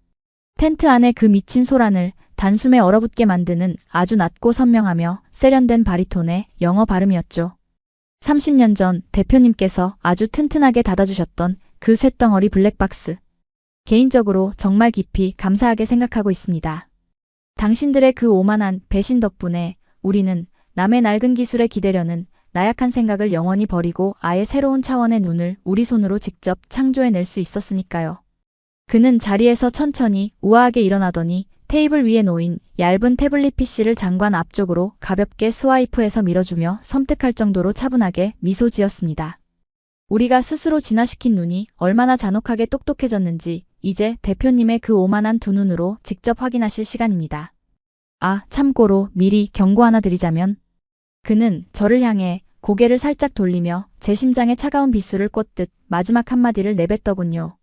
텐트 안에 그 미친 소란을 단숨에 얼어붙게 만드는 아주 낮고 선명하며 세련된 바리톤의 영어 발음이었죠. 30년 전 대표님께서 아주 튼튼하게 닫아주셨던 그 쇳덩어리 블랙박스. 개인적으로 정말 깊이 감사하게 생각하고 있습니다. 당신들의 그 오만한 배신 덕분에 우리는 남의 낡은 기술에 기대려는 나약한 생각을 영원히 버리고 아예 새로운 차원의 눈을 우리 손으로 직접 창조해낼 수 있었으니까요. 그는 자리에서 천천히 우아하게 일어나더니 테이블 위에 놓인 얇은 태블릿 PC를 장관 앞쪽으로 가볍게 스와이프해서 밀어주며 섬뜩할 정도로 차분하게 미소 지었습니다. 우리가 스스로 진화시킨 눈이 얼마나 잔혹하게 똑똑해졌는지 이제 대표님의 그 오만한 두 눈으로 직접 확인하실 시간입니다. 아, 참고로 미리 경고 하나 드리자면 그는 저를 향해 고개를 살짝 돌리며 제 심장에 차가운 비수를 꽂듯 마지막 한마디를 내뱉더군요.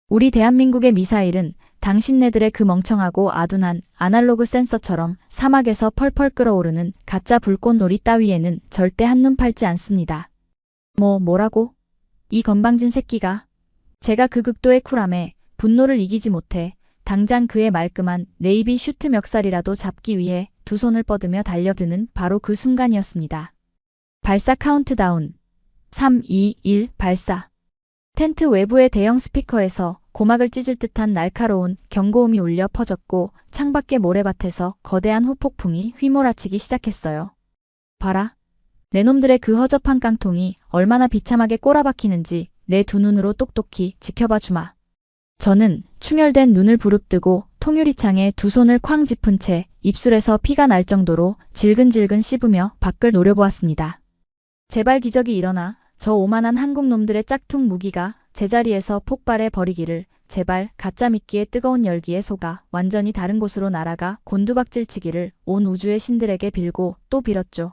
우리 대한민국의 미사일은 당신네들의 그 멍청하고 아둔한 아날로그 센서처럼 사막에서 펄펄 끓어오르는 가짜 불꽃놀이 따위에는 절대 한눈 팔지 않습니다. 뭐라고? 이 건방진 새끼가. 제가 그 극도의 쿨함에 분노를 이기지 못해 당장 그의 말끔한 네이비 슈트 멱살이라도 잡기 위해 두 손을 뻗으며 달려드는 바로 그 순간이었습니다. 발사 카운트다운. 3, 2, 1, 발사. 텐트 외부의 대형 스피커에서 고막을 찢을 듯한 날카로운 경고음이 울려 퍼졌고 창밖의 모래밭에서 거대한 후폭풍이 휘몰아치기 시작했어요. 봐라. 내 놈들의 그 허접한 깡통이 얼마나 비참하게 꼬라박히는지 내 두 눈으로 똑똑히 지켜봐 주마. 저는 충혈된 눈을 부릅뜨고 통유리창에 두 손을 쾅 짚은 채 입술에서 피가 날 정도로 질근질근 씹으며 밖을 노려보았습니다. 제발 기적이 일어나 저 오만한 한국 놈들의 짝퉁 무기가 제자리에서 폭발해 버리기를, 제발 가짜 미끼의 뜨거운 열기에 속아 완전히 다른 곳으로 날아가 곤두박질 치기를 온 우주의 신들에게 빌고 또 빌었죠.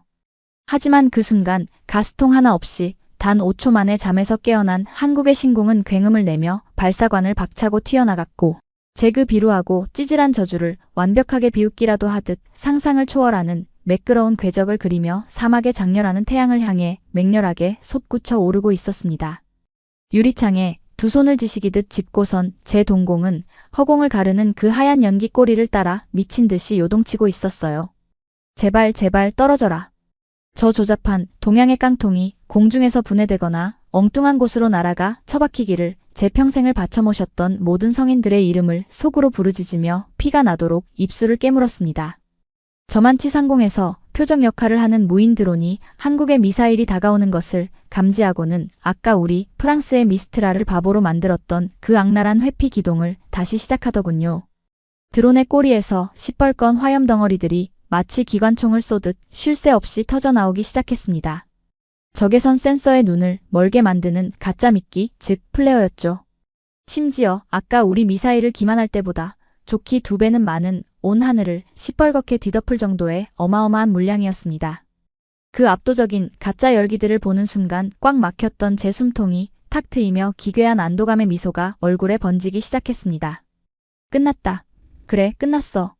하지만 그 순간 가스통 하나 없이 단 5초 만에 잠에서 깨어난 한국의 신궁은 굉음을 내며 발사관을 박차고 튀어나갔고, 제 그 비루하고 찌질한 저주를 완벽하게 비웃기라도 하듯 상상을 초월하는 매끄러운 궤적을 그리며 사막의 장렬하는 태양을 향해 맹렬하게 솟구쳐 오르고 있었습니다. 유리창에 두 손을 지시기듯 짚고선 제 동공은 허공을 가르는 그 하얀 연기 꼬리를 따라 미친 듯이 요동치고 있었어요. 제발 제발 떨어져라. 저 조잡한 동양의 깡통이 공중에서 분해되거나 엉뚱한 곳으로 날아가 처박히기를, 제 평생을 바쳐 모셨던 모든 성인들의 이름을 속으로 부르짖으며 피가 나도록 입술을 깨물었습니다. 저만치 상공에서 표적 역할을 하는 무인 드론이 한국의 미사일이 다가오는 것을 감지하고는 아까 우리 프랑스의 미스트라를 바보로 만들었던 그 악랄한 회피 기동을 다시 시작하더군요. 드론의 꼬리에서 시뻘건 화염 덩어리들이 마치 기관총을 쏘듯 쉴 새 없이 터져나오기 시작했습니다. 적외선 센서의 눈을 멀게 만드는 가짜 미끼, 즉 플레어였죠. 심지어 아까 우리 미사일을 기만할 때보다 좋기 2배는 많은 온 하늘을 시뻘겋게 뒤덮을 정도의 어마어마한 물량이었습니다. 그 압도적인 가짜 열기들을 보는 순간 꽉 막혔던 제 숨통이 탁 트이며 기괴한 안도감의 미소가 얼굴에 번지기 시작했습니다. 끝났다. 그래, 끝났어.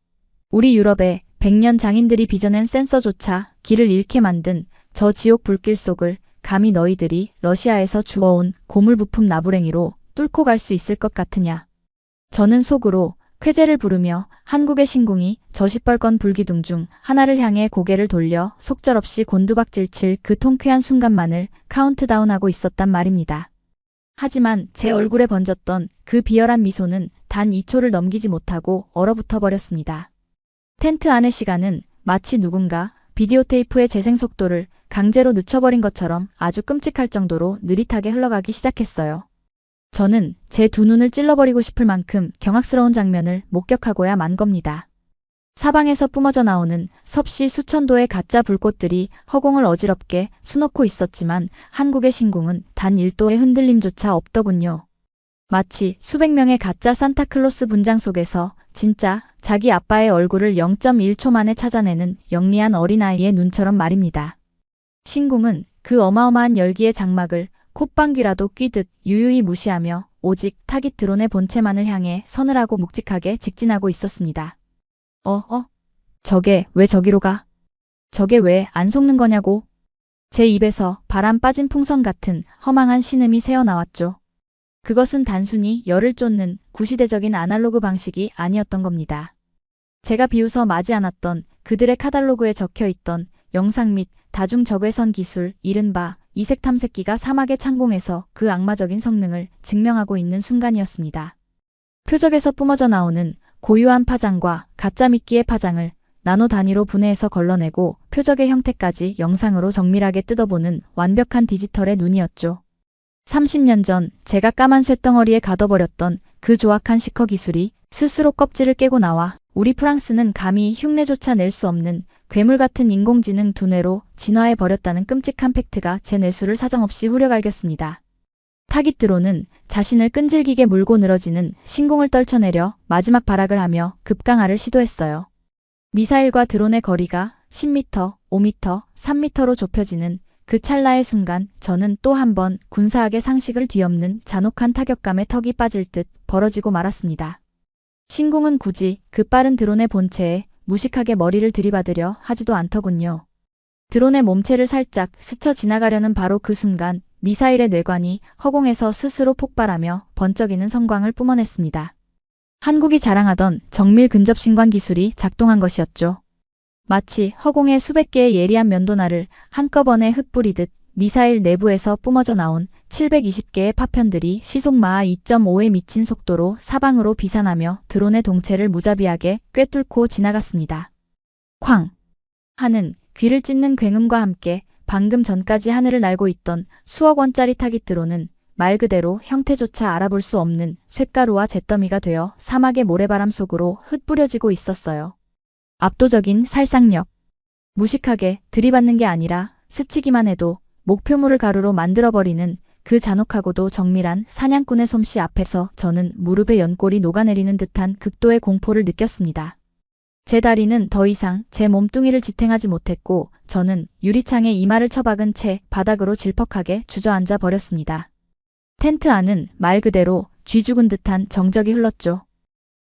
우리 유럽의 100년 장인들이 빚어낸 센서조차 길을 잃게 만든 저 지옥 불길 속을 감히 너희들이 러시아에서 주워온 고물 부품 나부랭이로 뚫고 갈 수 있을 것 같으냐. 저는 속으로 쾌재를 부르며 한국의 신궁이 저 시뻘건 불기둥 중 하나를 향해 고개를 돌려 속절없이 곤두박질칠 그 통쾌한 순간만을 카운트다운하고 있었단 말입니다. 하지만 제 얼굴에 번졌던 그 비열한 미소는 단 2초를 넘기지 못하고 얼어붙어 버렸습니다. 텐트 안의 시간은 마치 누군가 비디오 테이프의 재생 속도를 강제로 늦춰버린 것처럼 아주 끔찍할 정도로 느릿하게 흘러가기 시작했어요. 저는 제 두 눈을 찔러버리고 싶을 만큼 경악스러운 장면을 목격하고야 만 겁니다. 사방에서 뿜어져 나오는 섭씨 수천도의 가짜 불꽃들이 허공을 어지럽게 수놓고 있었지만 한국의 신궁은 단 1도의 흔들림조차 없더군요. 마치 수백 명의 가짜 산타클로스 분장 속에서 진짜 자기 아빠의 얼굴을 0.1초 만에 찾아내는 영리한 어린아이의 눈처럼 말입니다. 신궁은 그 어마어마한 열기의 장막을 콧방귀라도 뀌듯 유유히 무시하며 오직 타깃 드론의 본체만을 향해 서늘하고 묵직하게 직진하고 있었습니다. 저게 왜 저기로 가? 저게 왜 안 속는 거냐고? 제 입에서 바람 빠진 풍선 같은 허망한 신음이 새어나왔죠. 그것은 단순히 열을 쫓는 구시대적인 아날로그 방식이 아니었던 겁니다. 제가 비웃어 마지 않았던 그들의 카탈로그에 적혀있던 영상 및 다중 적외선 기술, 이른바 이색 탐색기가 사막의 창공에서 그 악마적인 성능을 증명하고 있는 순간이었습니다. 표적에서 뿜어져 나오는 고유한 파장과 가짜 미끼의 파장을 나노 단위로 분해해서 걸러내고 표적의 형태까지 영상으로 정밀하게 뜯어보는 완벽한 디지털의 눈이었죠. 30년 전 제가 까만 쇳덩어리에 가둬버렸던 그 조악한 시커 기술이 스스로 껍질을 깨고 나와 우리 프랑스는 감히 흉내조차 낼 수 없는 괴물 같은 인공지능 두뇌로 진화해버렸다는 끔찍한 팩트가 제 뇌수를 사정없이 후려갈겼습니다. 타깃 드론은 자신을 끈질기게 물고 늘어지는 신궁을 떨쳐내려 마지막 발악을 하며 급강하를 시도했어요. 미사일과 드론의 거리가 10m, 5m, 3m로 좁혀지는 그 찰나의 순간 저는 또 한 번 군사학의 상식을 뒤엎는 잔혹한 타격감에 턱이 빠질 듯 벌어지고 말았습니다. 신궁은 굳이 그 빠른 드론의 본체에 무식하게 머리를 들이받으려 하지도 않더군요. 드론의 몸체를 살짝 스쳐 지나가려는 바로 그 순간 미사일의 뇌관이 허공에서 스스로 폭발하며 번쩍이는 성광을 뿜어냈습니다. 한국이 자랑하던 정밀 근접 신관 기술이 작동한 것이었죠. 마치 허공에 수백 개의 예리한 면도날을 한꺼번에 흩뿌리듯 미사일 내부에서 뿜어져 나온 720개의 파편들이 시속마하 2.5에 미친 속도로 사방으로 비산하며 드론의 동체를 무자비하게 꿰뚫고 지나갔습니다. 쾅! 하는 귀를 찢는 굉음과 함께 방금 전까지 하늘을 날고 있던 수억 원짜리 타깃드론은 말 그대로 형태조차 알아볼 수 없는 쇳가루와 잿더미가 되어 사막의 모래바람 속으로 흩뿌려지고 있었어요. 압도적인 살상력. 무식하게 들이받는 게 아니라 스치기만 해도 목표물을 가루로 만들어버리는 그 잔혹하고도 정밀한 사냥꾼의 솜씨 앞에서 저는 무릎에 연골이 녹아내리는 듯한 극도의 공포를 느꼈습니다. 제 다리는 더 이상 제 몸뚱이를 지탱하지 못했고 저는 유리창에 이마를 처박은 채 바닥으로 질퍽하게 주저앉아 버렸습니다. 텐트 안은 말 그대로 쥐 죽은 듯한 정적이 흘렀죠.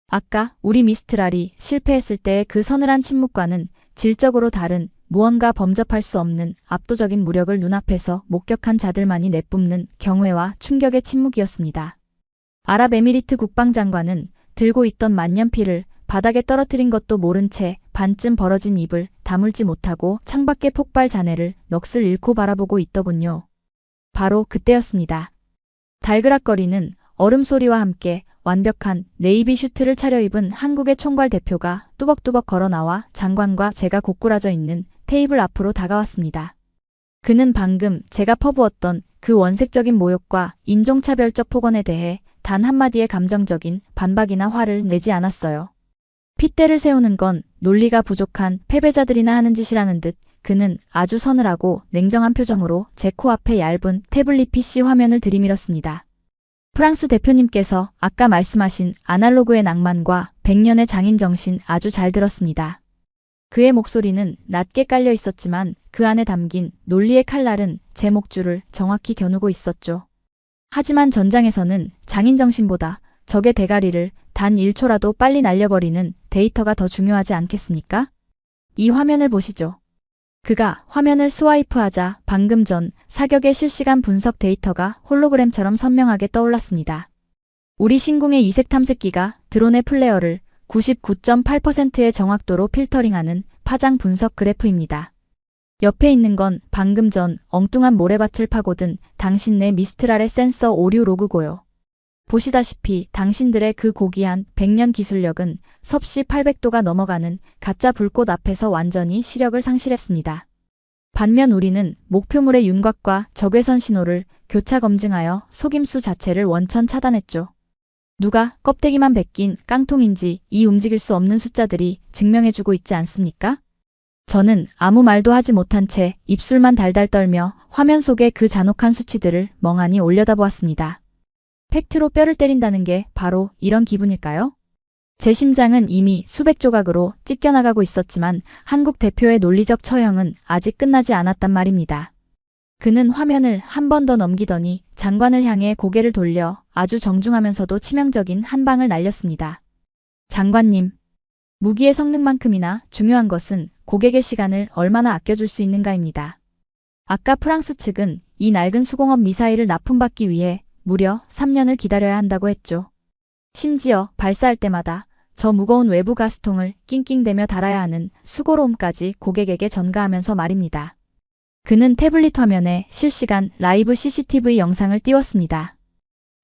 아까 우리 미스트랄이 실패했을 때의 그 서늘한 침묵과는 질적으로 다른 무언가 범접할 수 없는 압도적인 무력을 눈앞에서 목격한 자들만이 내뿜는 경외와 충격의 침묵이었습니다. 아랍에미리트 국방장관은 들고 있던 만년필을 바닥에 떨어뜨린 것도 모른 채 반쯤 벌어진 입을 다물지 못하고 창밖의 폭발 잔해를 넋을 잃고 바라보고 있더군요. 바로 그때였습니다. 달그락거리는 얼음소리와 함께 완벽한 네이비 슈트를 차려입은 한국의 총괄 대표가 뚜벅뚜벅 걸어나와 장관과 제가 고꾸라져 있는 테이블 앞으로 다가왔습니다. 그는 방금 제가 퍼부었던 그 원색적인 모욕과 인종차별적 폭언에 대해 단 한마디의 감정적인 반박이나 화를 내지 않았어요. 핏대를 세우는 건 논리가 부족한 패배자들이나 하는 짓이라는 듯 그는 아주 서늘하고 냉정한 표정으로 제 코앞에 얇은 태블릿 PC 화면을 들이밀었습니다. 프랑스 대표님께서 아까 말씀하신 아날로그의 낭만과 100년의 장인 정신 아주 잘 들었습니다. 그의 목소리는 낮게 깔려 있었지만 그 안에 담긴 논리의 칼날은 제 목줄을 정확히 겨누고 있었죠. 하지만 전장에서는 장인 정신보다 적의 대가리를 단 1초라도 빨리 날려버리는 데이터가 더 중요하지 않겠습니까? 이 화면을 보시죠. 그가 화면을 스와이프하자 방금 전 사격의 실시간 분석 데이터가 홀로그램처럼 선명하게 떠올랐습니다. 우리 신궁의 이색 탐색기가 드론의 플레어를 99.8%의 정확도로 필터링하는 파장 분석 그래프입니다. 옆에 있는 건 방금 전 엉뚱한 모래밭을 파고든 당신네 미스트랄의 센서 오류 로그고요. 보시다시피 당신들의 그 고귀한 100년 기술력은 섭씨 800도가 넘어가는 가짜 불꽃 앞에서 완전히 시력을 상실했습니다. 반면 우리는 목표물의 윤곽과 적외선 신호를 교차 검증하여 속임수 자체를 원천 차단했죠. 누가 껍데기만 벗긴 깡통인지 이 움직일 수 없는 숫자들이 증명해주고 있지 않습니까? 저는 아무 말도 하지 못한 채 입술만 달달 떨며 화면 속의 그 잔혹한 수치들을 멍하니 올려다보았습니다. 팩트로 뼈를 때린다는 게 바로 이런 기분일까요? 제 심장은 이미 수백 조각으로 찢겨나가고 있었지만 한국 대표의 논리적 처형은 아직 끝나지 않았단 말입니다. 그는 화면을 한 번 더 넘기더니 장관을 향해 고개를 돌려 아주 정중하면서도 치명적인 한 방을 날렸습니다. 장관님, 무기의 성능만큼이나 중요한 것은 고객의 시간을 얼마나 아껴줄 수 있는가입니다. 아까 프랑스 측은 이 낡은 수공업 미사일을 납품받기 위해 무려 3년을 기다려야 한다고 했죠. 심지어 발사할 때마다 저 무거운 외부 가스통을 낑낑대며 달아야 하는 수고로움까지 고객에게 전가하면서 말입니다. 그는 태블릿 화면에 실시간 라이브 CCTV 영상을 띄웠습니다.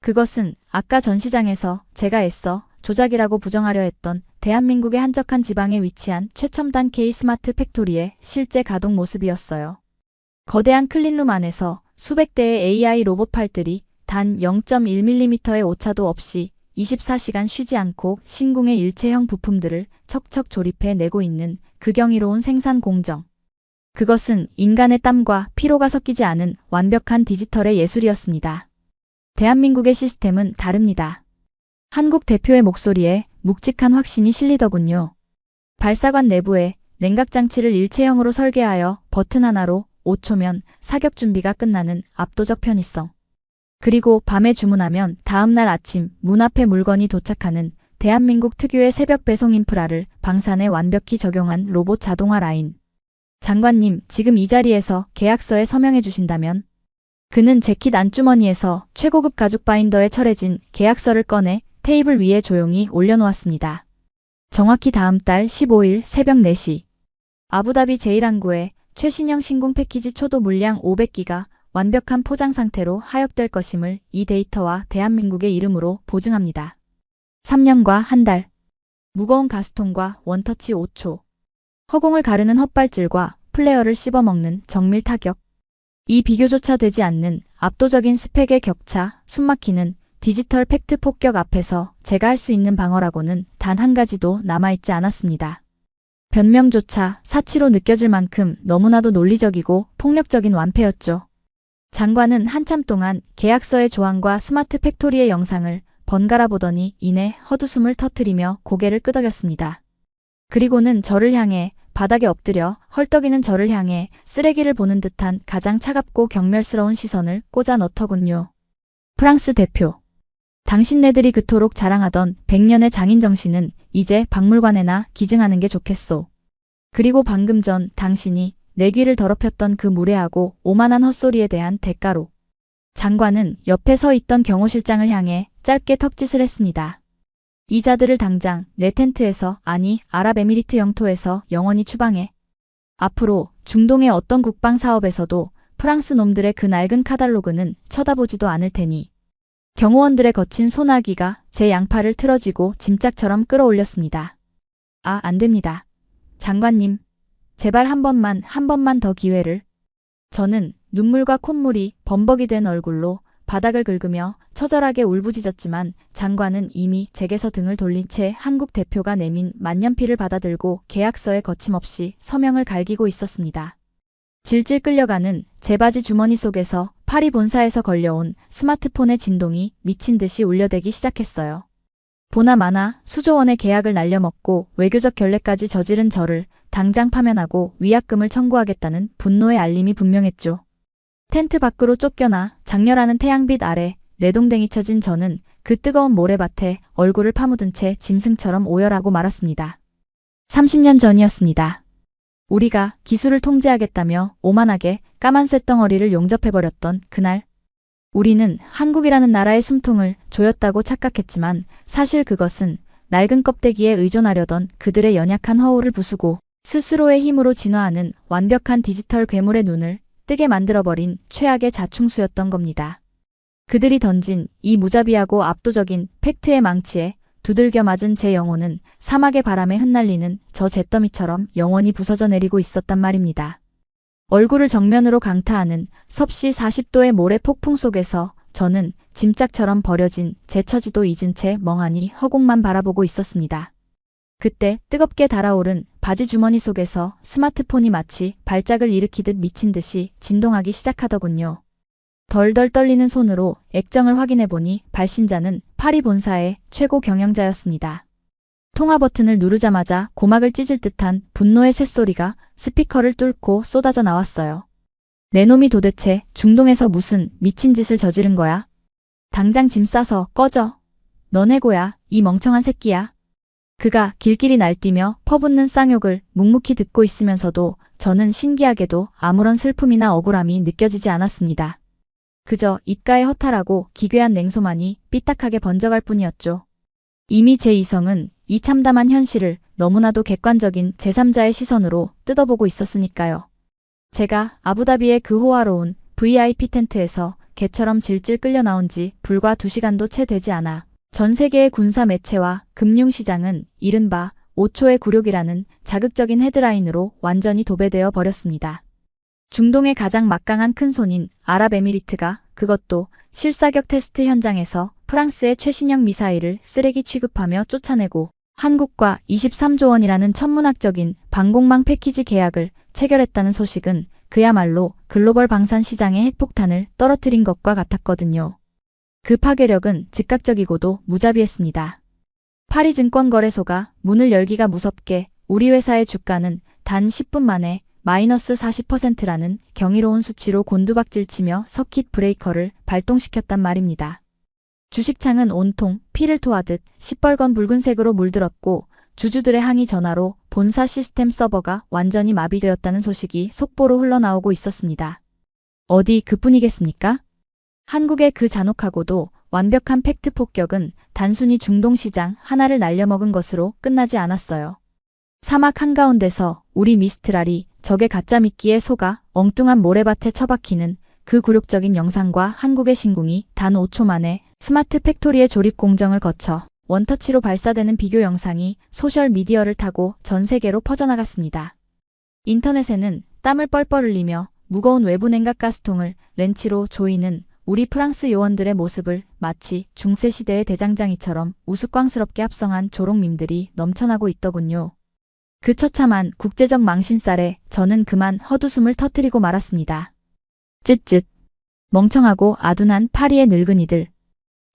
그것은 아까 전시장에서 제가 애써 조작이라고 부정하려 했던 대한민국의 한적한 지방에 위치한 최첨단 K-스마트 팩토리의 실제 가동 모습이었어요. 거대한 클린룸 안에서 수백 대의 AI 로봇팔들이 단 0.1mm의 오차도 없이 24시간 쉬지 않고 신궁의 일체형 부품들을 척척 조립해 내고 있는 그 경이로운 생산 공정. 그것은 인간의 땀과 피로가 섞이지 않은 완벽한 디지털의 예술이었습니다. 대한민국의 시스템은 다릅니다. 한국 대표의 목소리에 묵직한 확신이 실리더군요. 발사관 내부에 냉각장치를 일체형으로 설계하여 버튼 하나로 5초면 사격 준비가 끝나는 압도적 편의성. 그리고 밤에 주문하면 다음날 아침 문 앞에 물건이 도착하는 대한민국 특유의 새벽 배송 인프라를 방산에 완벽히 적용한 로봇 자동화 라인. 장관님, 지금 이 자리에서 계약서에 서명해 주신다면? 그는 재킷 안주머니에서 최고급 가죽 바인더에 철해진 계약서를 꺼내 테이블 위에 조용히 올려놓았습니다. 정확히 다음 달 15일 새벽 4시. 아부다비 제1항구에 최신형 신궁 패키지 초도 물량 500기가 완벽한 포장 상태로 하역될 것임을 이 데이터와 대한민국의 이름으로 보증합니다. 3년과 한 달. 무거운 가스통과 원터치 5초. 허공을 가르는 헛발질과 플레어를 씹어먹는 정밀 타격. 이 비교조차 되지 않는 압도적인 스펙의 격차, 숨막히는 디지털 팩트 폭격 앞에서 제가 할 수 있는 방어라고는 단 한 가지도 남아있지 않았습니다. 변명조차 사치로 느껴질 만큼 너무나도 논리적이고 폭력적인 완패였죠. 장관은 한참 동안 계약서의 조항과 스마트 팩토리의 영상을 번갈아 보더니 이내 헛웃음을 터뜨리며 고개를 끄덕였습니다. 그리고는 저를 향해 바닥에 엎드려 헐떡이는 저를 향해 쓰레기를 보는 듯한 가장 차갑고 경멸스러운 시선을 꽂아 넣더군요. 프랑스 대표. 당신네들이 그토록 자랑하던 100년의 장인 정신은 이제 박물관에나 기증하는 게 좋겠소. 그리고 방금 전 당신이 내 귀를 더럽혔던 그 무례하고 오만한 헛소리에 대한 대가로. 장관은 옆에 서 있던 경호실장을 향해 짧게 턱짓을 했습니다. 이 자들을 당장 내 텐트에서, 아니 아랍에미리트 영토에서 영원히 추방해. 앞으로 중동의 어떤 국방 사업에서도 프랑스 놈들의 그 낡은 카달로그는 쳐다보지도 않을 테니. 경호원들의 거친 소나기가 제 양팔을 틀어쥐고 짐짝처럼 끌어올렸습니다. 아, 안 됩니다. 장관님, 제발 한 번만 더 기회를. 저는 눈물과 콧물이 범벅이 된 얼굴로 바닥을 긁으며 처절하게 울부짖었지만 장관은 이미 제게서 등을 돌린 채 한국 대표가 내민 만년필을 받아들고 계약서에 거침없이 서명을 갈기고 있었습니다. 질질 끌려가는 제 바지 주머니 속에서 파리 본사에서 걸려온 스마트폰의 진동이 미친 듯이 울려대기 시작했어요. 보나마나 수조 원의 계약을 날려먹고 외교적 결례까지 저지른 저를 당장 파면하고 위약금을 청구하겠다는 분노의 알림이 분명했죠. 텐트 밖으로 쫓겨나 장렬하는 태양빛 아래 내동댕이 쳐진 저는 그 뜨거운 모래밭에 얼굴을 파묻은 채 짐승처럼 오열하고 말았습니다. 30년 전이었습니다. 우리가 기술을 통제하겠다며 오만하게 까만 쇳덩어리를 용접해버렸던 그날. 우리는 한국이라는 나라의 숨통을 조였다고 착각했지만 사실 그것은 낡은 껍데기에 의존하려던 그들의 연약한 허울을 부수고 스스로의 힘으로 진화하는 완벽한 디지털 괴물의 눈을 뜨게 만들어버린 최악의 자충수였던 겁니다. 그들이 던진 이 무자비하고 압도적인 팩트의 망치에 두들겨 맞은 제 영혼은 사막의 바람에 흩날리는 저 잿더미처럼 영원히 부서져 내리고 있었단 말입니다. 얼굴을 정면으로 강타하는 섭씨 40도의 모래 폭풍 속에서 저는 짐짝처럼 버려진 제 처지도 잊은 채 멍하니 허공만 바라보고 있었습니다. 그때 뜨겁게 달아오른 바지 주머니 속에서 스마트폰이 마치 발작을 일으키듯 미친 듯이 진동하기 시작하더군요. 덜덜 떨리는 손으로 액정을 확인해보니 발신자는 파리 본사의 최고 경영자였습니다. 통화 버튼을 누르자마자 고막을 찢을 듯한 분노의 쇳소리가 스피커를 뚫고 쏟아져 나왔어요. 내 놈이 도대체 중동에서 무슨 미친 짓을 저지른 거야? 당장 짐 싸서 꺼져. 넌 해고야, 이 멍청한 새끼야. 그가 길길이 날뛰며 퍼붓는 쌍욕을 묵묵히 듣고 있으면서도 저는 신기하게도 아무런 슬픔이나 억울함이 느껴지지 않았습니다. 그저 입가에 허탈하고 기괴한 냉소만이 삐딱하게 번져갈 뿐이었죠. 이미 제 이성은 이 참담한 현실을 너무나도 객관적인 제3자의 시선으로 뜯어보고 있었으니까요. 제가 아부다비의 그 호화로운 VIP 텐트에서 개처럼 질질 끌려 나온 지 불과 2시간도 채 되지 않아 전 세계의 군사 매체와 금융시장은 이른바 5초의 굴욕이라는 자극적인 헤드라인으로 완전히 도배되어 버렸습니다. 중동의 가장 막강한 큰손인 아랍에미리트가 그것도 실사격 테스트 현장에서 프랑스의 최신형 미사일을 쓰레기 취급하며 쫓아내고 한국과 23조 원이라는 천문학적인 방공망 패키지 계약을 체결했다는 소식은 그야말로 글로벌 방산 시장의 핵폭탄을 떨어뜨린 것과 같았거든요. 그 파괴력은 즉각적이고도 무자비했습니다. 파리증권거래소가 문을 열기가 무섭게 우리 회사의 주가는 단 10분 만에 마이너스 40%라는 경이로운 수치로 곤두박질치며 서킷 브레이커를 발동시켰단 말입니다. 주식창은 온통 피를 토하듯 시뻘건 붉은색으로 물들었고 주주들의 항의 전화로 본사 시스템 서버가 완전히 마비되었다는 소식이 속보로 흘러나오고 있었습니다. 어디 그뿐이겠습니까? 한국의 그 잔혹하고도 완벽한 팩트 폭격은 단순히 중동 시장 하나를 날려먹은 것으로 끝나지 않았어요. 사막 한가운데서 우리 미스트랄이 적의 가짜 미끼에 속아 엉뚱한 모래밭에 처박히는 그 굴욕적인 영상과 한국의 신궁이 단 5초 만에 스마트 팩토리의 조립 공정을 거쳐 원터치로 발사되는 비교 영상이 소셜미디어를 타고 전 세계로 퍼져나갔습니다. 인터넷에는 땀을 뻘뻘 흘리며 무거운 외부 냉각 가스통을 렌치로 조이는 우리 프랑스 요원들의 모습을 마치 중세시대의 대장장이처럼 우스꽝스럽게 합성한 조롱밈들이 넘쳐나고 있더군요. 그 처참한 국제적 망신살에 저는 그만 헛웃음을 터뜨리고 말았습니다. 쯧쯧. 멍청하고 아둔한 파리의 늙은이들.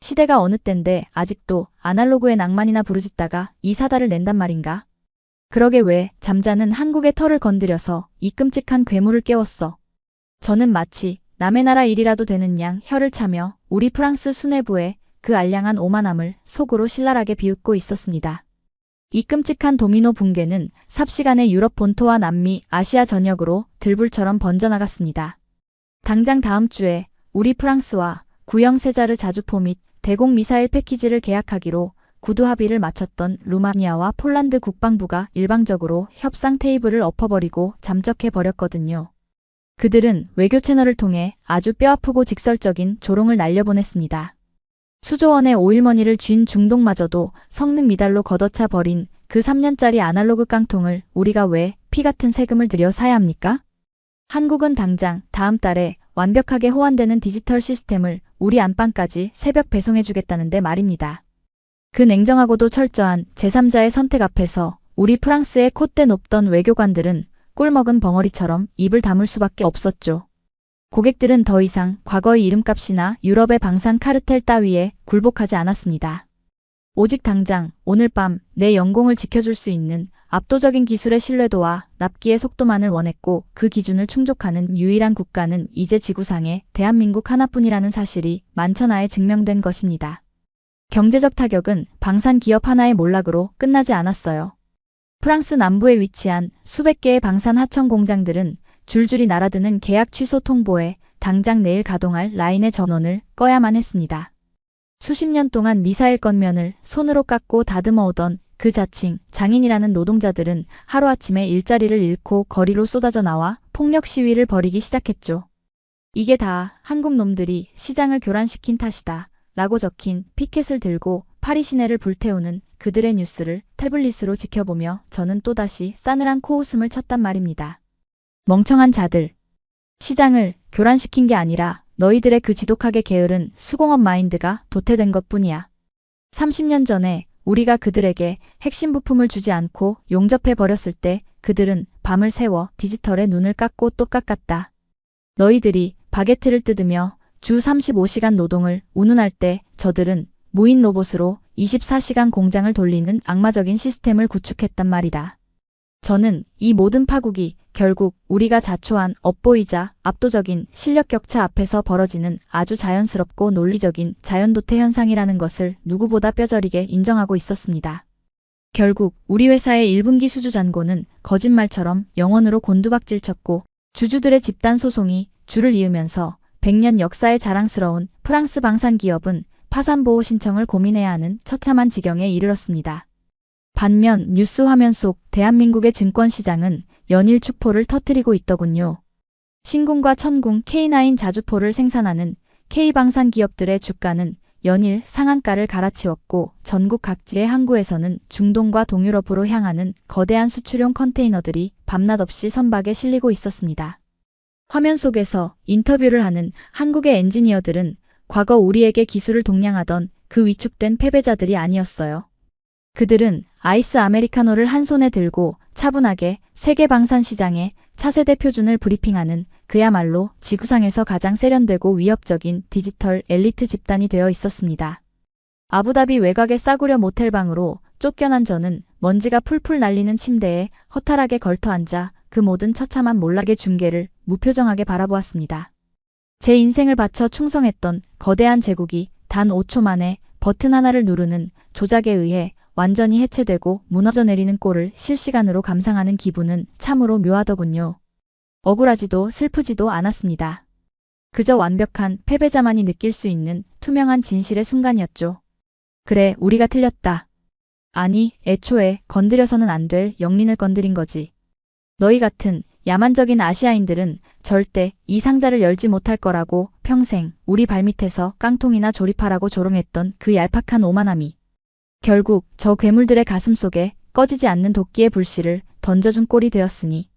시대가 어느 땐데 아직도 아날로그의 낭만이나 부르짖다가 이 사달을 낸단 말인가? 그러게 왜 잠자는 한국의 털을 건드려서 이 끔찍한 괴물을 깨웠어. 저는 마치 남의 나라 일이라도 되는 양 혀를 차며 우리 프랑스 수뇌부의 그 알량한 오만함을 속으로 신랄하게 비웃고 있었습니다. 이 끔찍한 도미노 붕괴는 삽시간에 유럽 본토와 남미, 아시아 전역으로 들불처럼 번져나갔습니다. 당장 다음 주에 우리 프랑스와 구형 세자르 자주포 및 대공 미사일 패키지를 계약하기로 구두 합의를 마쳤던 루마니아와 폴란드 국방부가 일방적으로 협상 테이블을 엎어버리고 잠적해버렸거든요. 그들은 외교 채널을 통해 아주 뼈아프고 직설적인 조롱을 날려보냈습니다. 수조원의 오일머니를 쥔 중동마저도 성능 미달로 걷어차 버린 그 3년짜리 아날로그 깡통을 우리가 왜 피 같은 세금을 들여 사야 합니까? 한국은 당장 다음 달에 완벽하게 호환되는 디지털 시스템을 우리 안방까지 새벽 배송해주겠다는데 말입니다. 그 냉정하고도 철저한 제3자의 선택 앞에서 우리 프랑스의 콧대 높던 외교관들은 꿀먹은 벙어리처럼 입을 다물 수밖에 없었죠. 고객들은 더 이상 과거의 이름값이나 유럽의 방산 카르텔 따위에 굴복하지 않았습니다. 오직 당장 오늘 밤 내 영공을 지켜줄 수 있는 압도적인 기술의 신뢰도와 납기의 속도만을 원했고 그 기준을 충족하는 유일한 국가는 이제 지구상에 대한민국 하나뿐이라는 사실이 만천하에 증명된 것입니다. 경제적 타격은 방산 기업 하나의 몰락으로 끝나지 않았어요. 프랑스 남부에 위치한 수백 개의 방산 하청 공장들은 줄줄이 날아드는 계약 취소 통보에 당장 내일 가동할 라인의 전원을 꺼야만 했습니다. 수십 년 동안 미사일 건면을 손으로 깎고 다듬어 오던 그 자칭 장인이라는 노동자들은 하루아침에 일자리를 잃고 거리로 쏟아져 나와 폭력 시위를 벌이기 시작했죠. 이게 다 한국 놈들이 시장을 교란시킨 탓이다 라고 적힌 피켓을 들고 파리 시내를 불태우는 그들의 뉴스를 태블릿으로 지켜보며 저는 또다시 싸늘한 코웃음을 쳤단 말입니다. 멍청한 자들. 시장을 교란시킨 게 아니라 너희들의 그 지독하게 게으른 수공업 마인드가 도태된 것뿐이야. 30년 전에 우리가 그들에게 핵심 부품을 주지 않고 용접해버렸을 때 그들은 밤을 새워 디지털에 눈을 깎고 또 깎았다. 너희들이 바게트를 뜯으며 주 35시간 노동을 운운할 때 저들은 무인 로봇으로 24시간 공장을 돌리는 악마적인 시스템을 구축했단 말이다. 저는 이 모든 파국이 결국 우리가 자초한 업보이자 압도적인 실력 격차 앞에서 벌어지는 아주 자연스럽고 논리적인 자연도태 현상이라는 것을 누구보다 뼈저리게 인정하고 있었습니다. 결국 우리 회사의 1분기 수주 잔고는 거짓말처럼 영원으로 곤두박질 쳤고 주주들의 집단 소송이 줄을 이으면서 100년 역사에 자랑스러운 프랑스 방산 기업은 파산보호 신청을 고민해야 하는 처참한 지경에 이르렀습니다. 반면 뉴스 화면 속 대한민국의 증권시장은 연일 축포를 터뜨리고 있더군요. 신궁과 천궁 K9 자주포를 생산하는 K방산 기업들의 주가는 연일 상한가를 갈아치웠고 전국 각지의 항구에서는 중동과 동유럽으로 향하는 거대한 수출용 컨테이너들이 밤낮 없이 선박에 실리고 있었습니다. 화면 속에서 인터뷰를 하는 한국의 엔지니어들은 과거 우리에게 기술을 동량하던 그 위축된 패배자들이 아니었어요. 그들은 아이스 아메리카노를 한 손에 들고 차분하게 세계 방산 시장의 차세대 표준을 브리핑하는 그야말로 지구상에서 가장 세련되고 위협적인 디지털 엘리트 집단이 되어 있었습니다. 아부다비 외곽의 싸구려 모텔방으로 쫓겨난 저는 먼지가 풀풀 날리는 침대에 허탈하게 걸터앉아 그 모든 처참한 몰락의 중계를 무표정하게 바라보았습니다. 제 인생을 바쳐 충성했던 거대한 제국이 단 5초 만에 버튼 하나를 누르는 조작에 의해 완전히 해체되고 무너져 내리는 꼴을 실시간으로 감상하는 기분은 참으로 묘하더군요. 억울하지도 슬프지도 않았습니다. 그저 완벽한 패배자만이 느낄 수 있는 투명한 진실의 순간이었죠. 그래, 우리가 틀렸다. 아니, 애초에 건드려서는 안 될 영린을 건드린 거지. 너희 같은 야만적인 아시아인들은 절대 이 상자를 열지 못할 거라고 평생 우리 발밑에서 깡통이나 조립하라고 조롱했던 그 얄팍한 오만함이 결국 저 괴물들의 가슴 속에 꺼지지 않는 도끼의 불씨를 던져준 꼴이 되었으니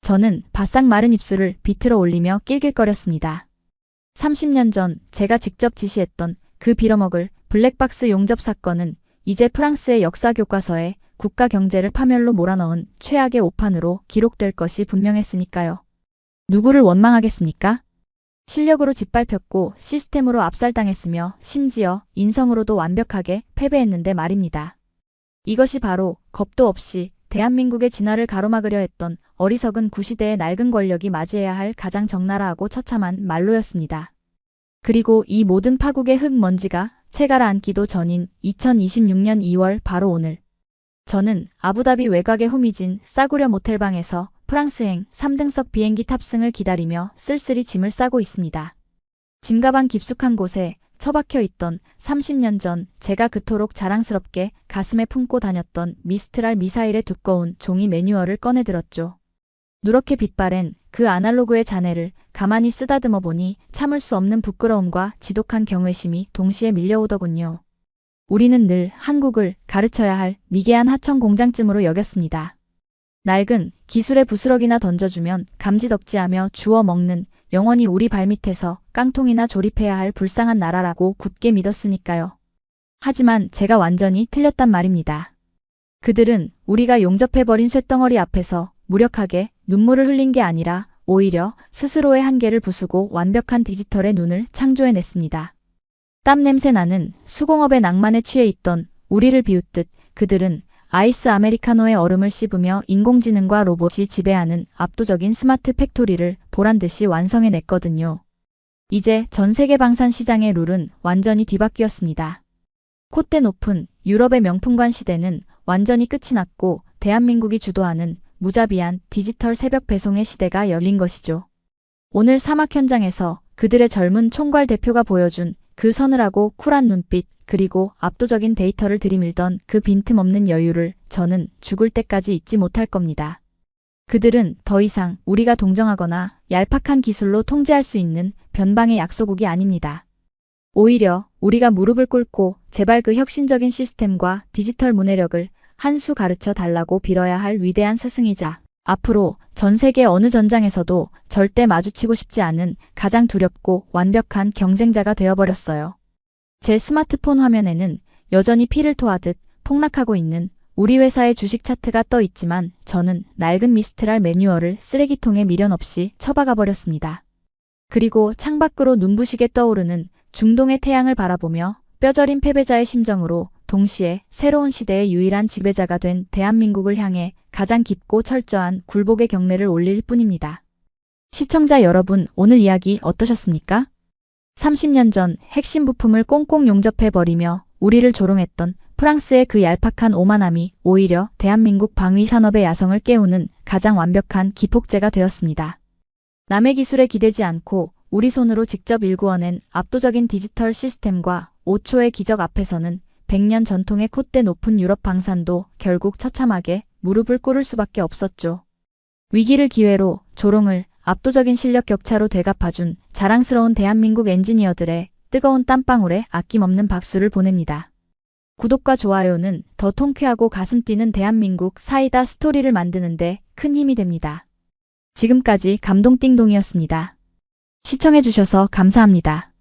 저는 바싹 마른 입술을 비틀어 올리며 낄낄거렸습니다. 30년 전 제가 직접 지시했던 그 빌어먹을 블랙박스 용접 사건은 이제 프랑스의 역사 교과서에 국가 경제를 파멸로 몰아넣은 최악의 오판으로 기록될 것이 분명했으니까요. 누구를 원망하겠습니까? 실력으로 짓밟혔고 시스템으로 압살당했으며 심지어 인성으로도 완벽하게 패배했는데 말입니다. 이것이 바로 겁도 없이 대한민국의 진화를 가로막으려 했던 어리석은 구시대의 낡은 권력이 맞이해야 할 가장 적나라하고 처참한 말로였습니다. 그리고 이 모든 파국의 흙먼지가 채 가라앉기도 전인 2026년 2월 바로 오늘. 저는 아부다비 외곽의 후미진 싸구려 모텔방에서 프랑스행 3등석 비행기 탑승을 기다리며 쓸쓸히 짐을 싸고 있습니다. 짐가방 깊숙한 곳에 처박혀 있던 30년 전 제가 그토록 자랑스럽게 가슴에 품고 다녔던 미스트랄 미사일의 두꺼운 종이 매뉴얼을 꺼내들었죠. 누렇게 빛바랜 그 아날로그의 잔해를 가만히 쓰다듬어 보니 참을 수 없는 부끄러움과 지독한 경외심이 동시에 밀려오더군요. 우리는 늘 한국을 가르쳐야 할 미개한 하청 공장쯤으로 여겼습니다. 낡은 기술의 부스러기나 던져주면 감지덕지하며 주워 먹는 영원히 우리 발밑에서 깡통이나 조립해야 할 불쌍한 나라라고 굳게 믿었으니까요. 하지만 제가 완전히 틀렸단 말입니다. 그들은 우리가 용접해버린 쇳덩어리 앞에서 무력하게 눈물을 흘린 게 아니라 오히려 스스로의 한계를 부수고 완벽한 디지털의 눈을 창조해냈습니다. 땀 냄새 나는 수공업의 낭만에 취해 있던 우리를 비웃듯 그들은 아이스 아메리카노의 얼음을 씹으며 인공지능과 로봇이 지배하는 압도적인 스마트 팩토리를 보란듯이 완성해냈거든요. 이제 전 세계 방산 시장의 룰은 완전히 뒤바뀌었습니다. 콧대 높은 유럽의 명품관 시대는 완전히 끝이 났고 대한민국이 주도하는 무자비한 디지털 새벽 배송의 시대가 열린 것이죠. 오늘 사막 현장에서 그들의 젊은 총괄 대표가 보여준 그 서늘하고 쿨한 눈빛 그리고 압도적인 데이터를 들이밀던 그 빈틈없는 여유를 저는 죽을 때까지 잊지 못할 겁니다. 그들은 더 이상 우리가 동정하거나 얄팍한 기술로 통제할 수 있는 변방의 약소국이 아닙니다. 오히려 우리가 무릎을 꿇고 제발 그 혁신적인 시스템과 디지털 문해력을 한 수 가르쳐 달라고 빌어야 할 위대한 스승이자 앞으로 전 세계 어느 전장에서도 절대 마주치고 싶지 않은 가장 두렵고 완벽한 경쟁자가 되어버렸어요. 제 스마트폰 화면에는 여전히 피를 토하듯 폭락하고 있는 우리 회사의 주식 차트가 떠 있지만 저는 낡은 미스트랄 매뉴얼을 쓰레기통에 미련 없이 처박아 버렸습니다. 그리고 창밖으로 눈부시게 떠오르는 중동의 태양을 바라보며 뼈저린 패배자의 심정으로 동시에 새로운 시대의 유일한 지배자가 된 대한민국을 향해 가장 깊고 철저한 굴복의 경례를 올릴 뿐입니다. 시청자 여러분, 오늘 이야기 어떠셨습니까? 30년 전 핵심 부품을 꽁꽁 용접해버리며 우리를 조롱했던 프랑스의 그 얄팍한 오만함이 오히려 대한민국 방위산업의 야성을 깨우는 가장 완벽한 기폭제가 되었습니다. 남의 기술에 기대지 않고 우리 손으로 직접 일구어낸 압도적인 디지털 시스템과 5초의 기적 앞에서는 100년 전통의 콧대 높은 유럽 방산도 결국 처참하게 무릎을 꿇을 수밖에 없었죠. 위기를 기회로, 조롱을 압도적인 실력 격차로 되갚아준 자랑스러운 대한민국 엔지니어들의 뜨거운 땀방울에 아낌없는 박수를 보냅니다. 구독과 좋아요는 더 통쾌하고 가슴 뛰는 대한민국 사이다 스토리를 만드는데 큰 힘이 됩니다. 지금까지 감동띵동이었습니다. 시청해주셔서 감사합니다.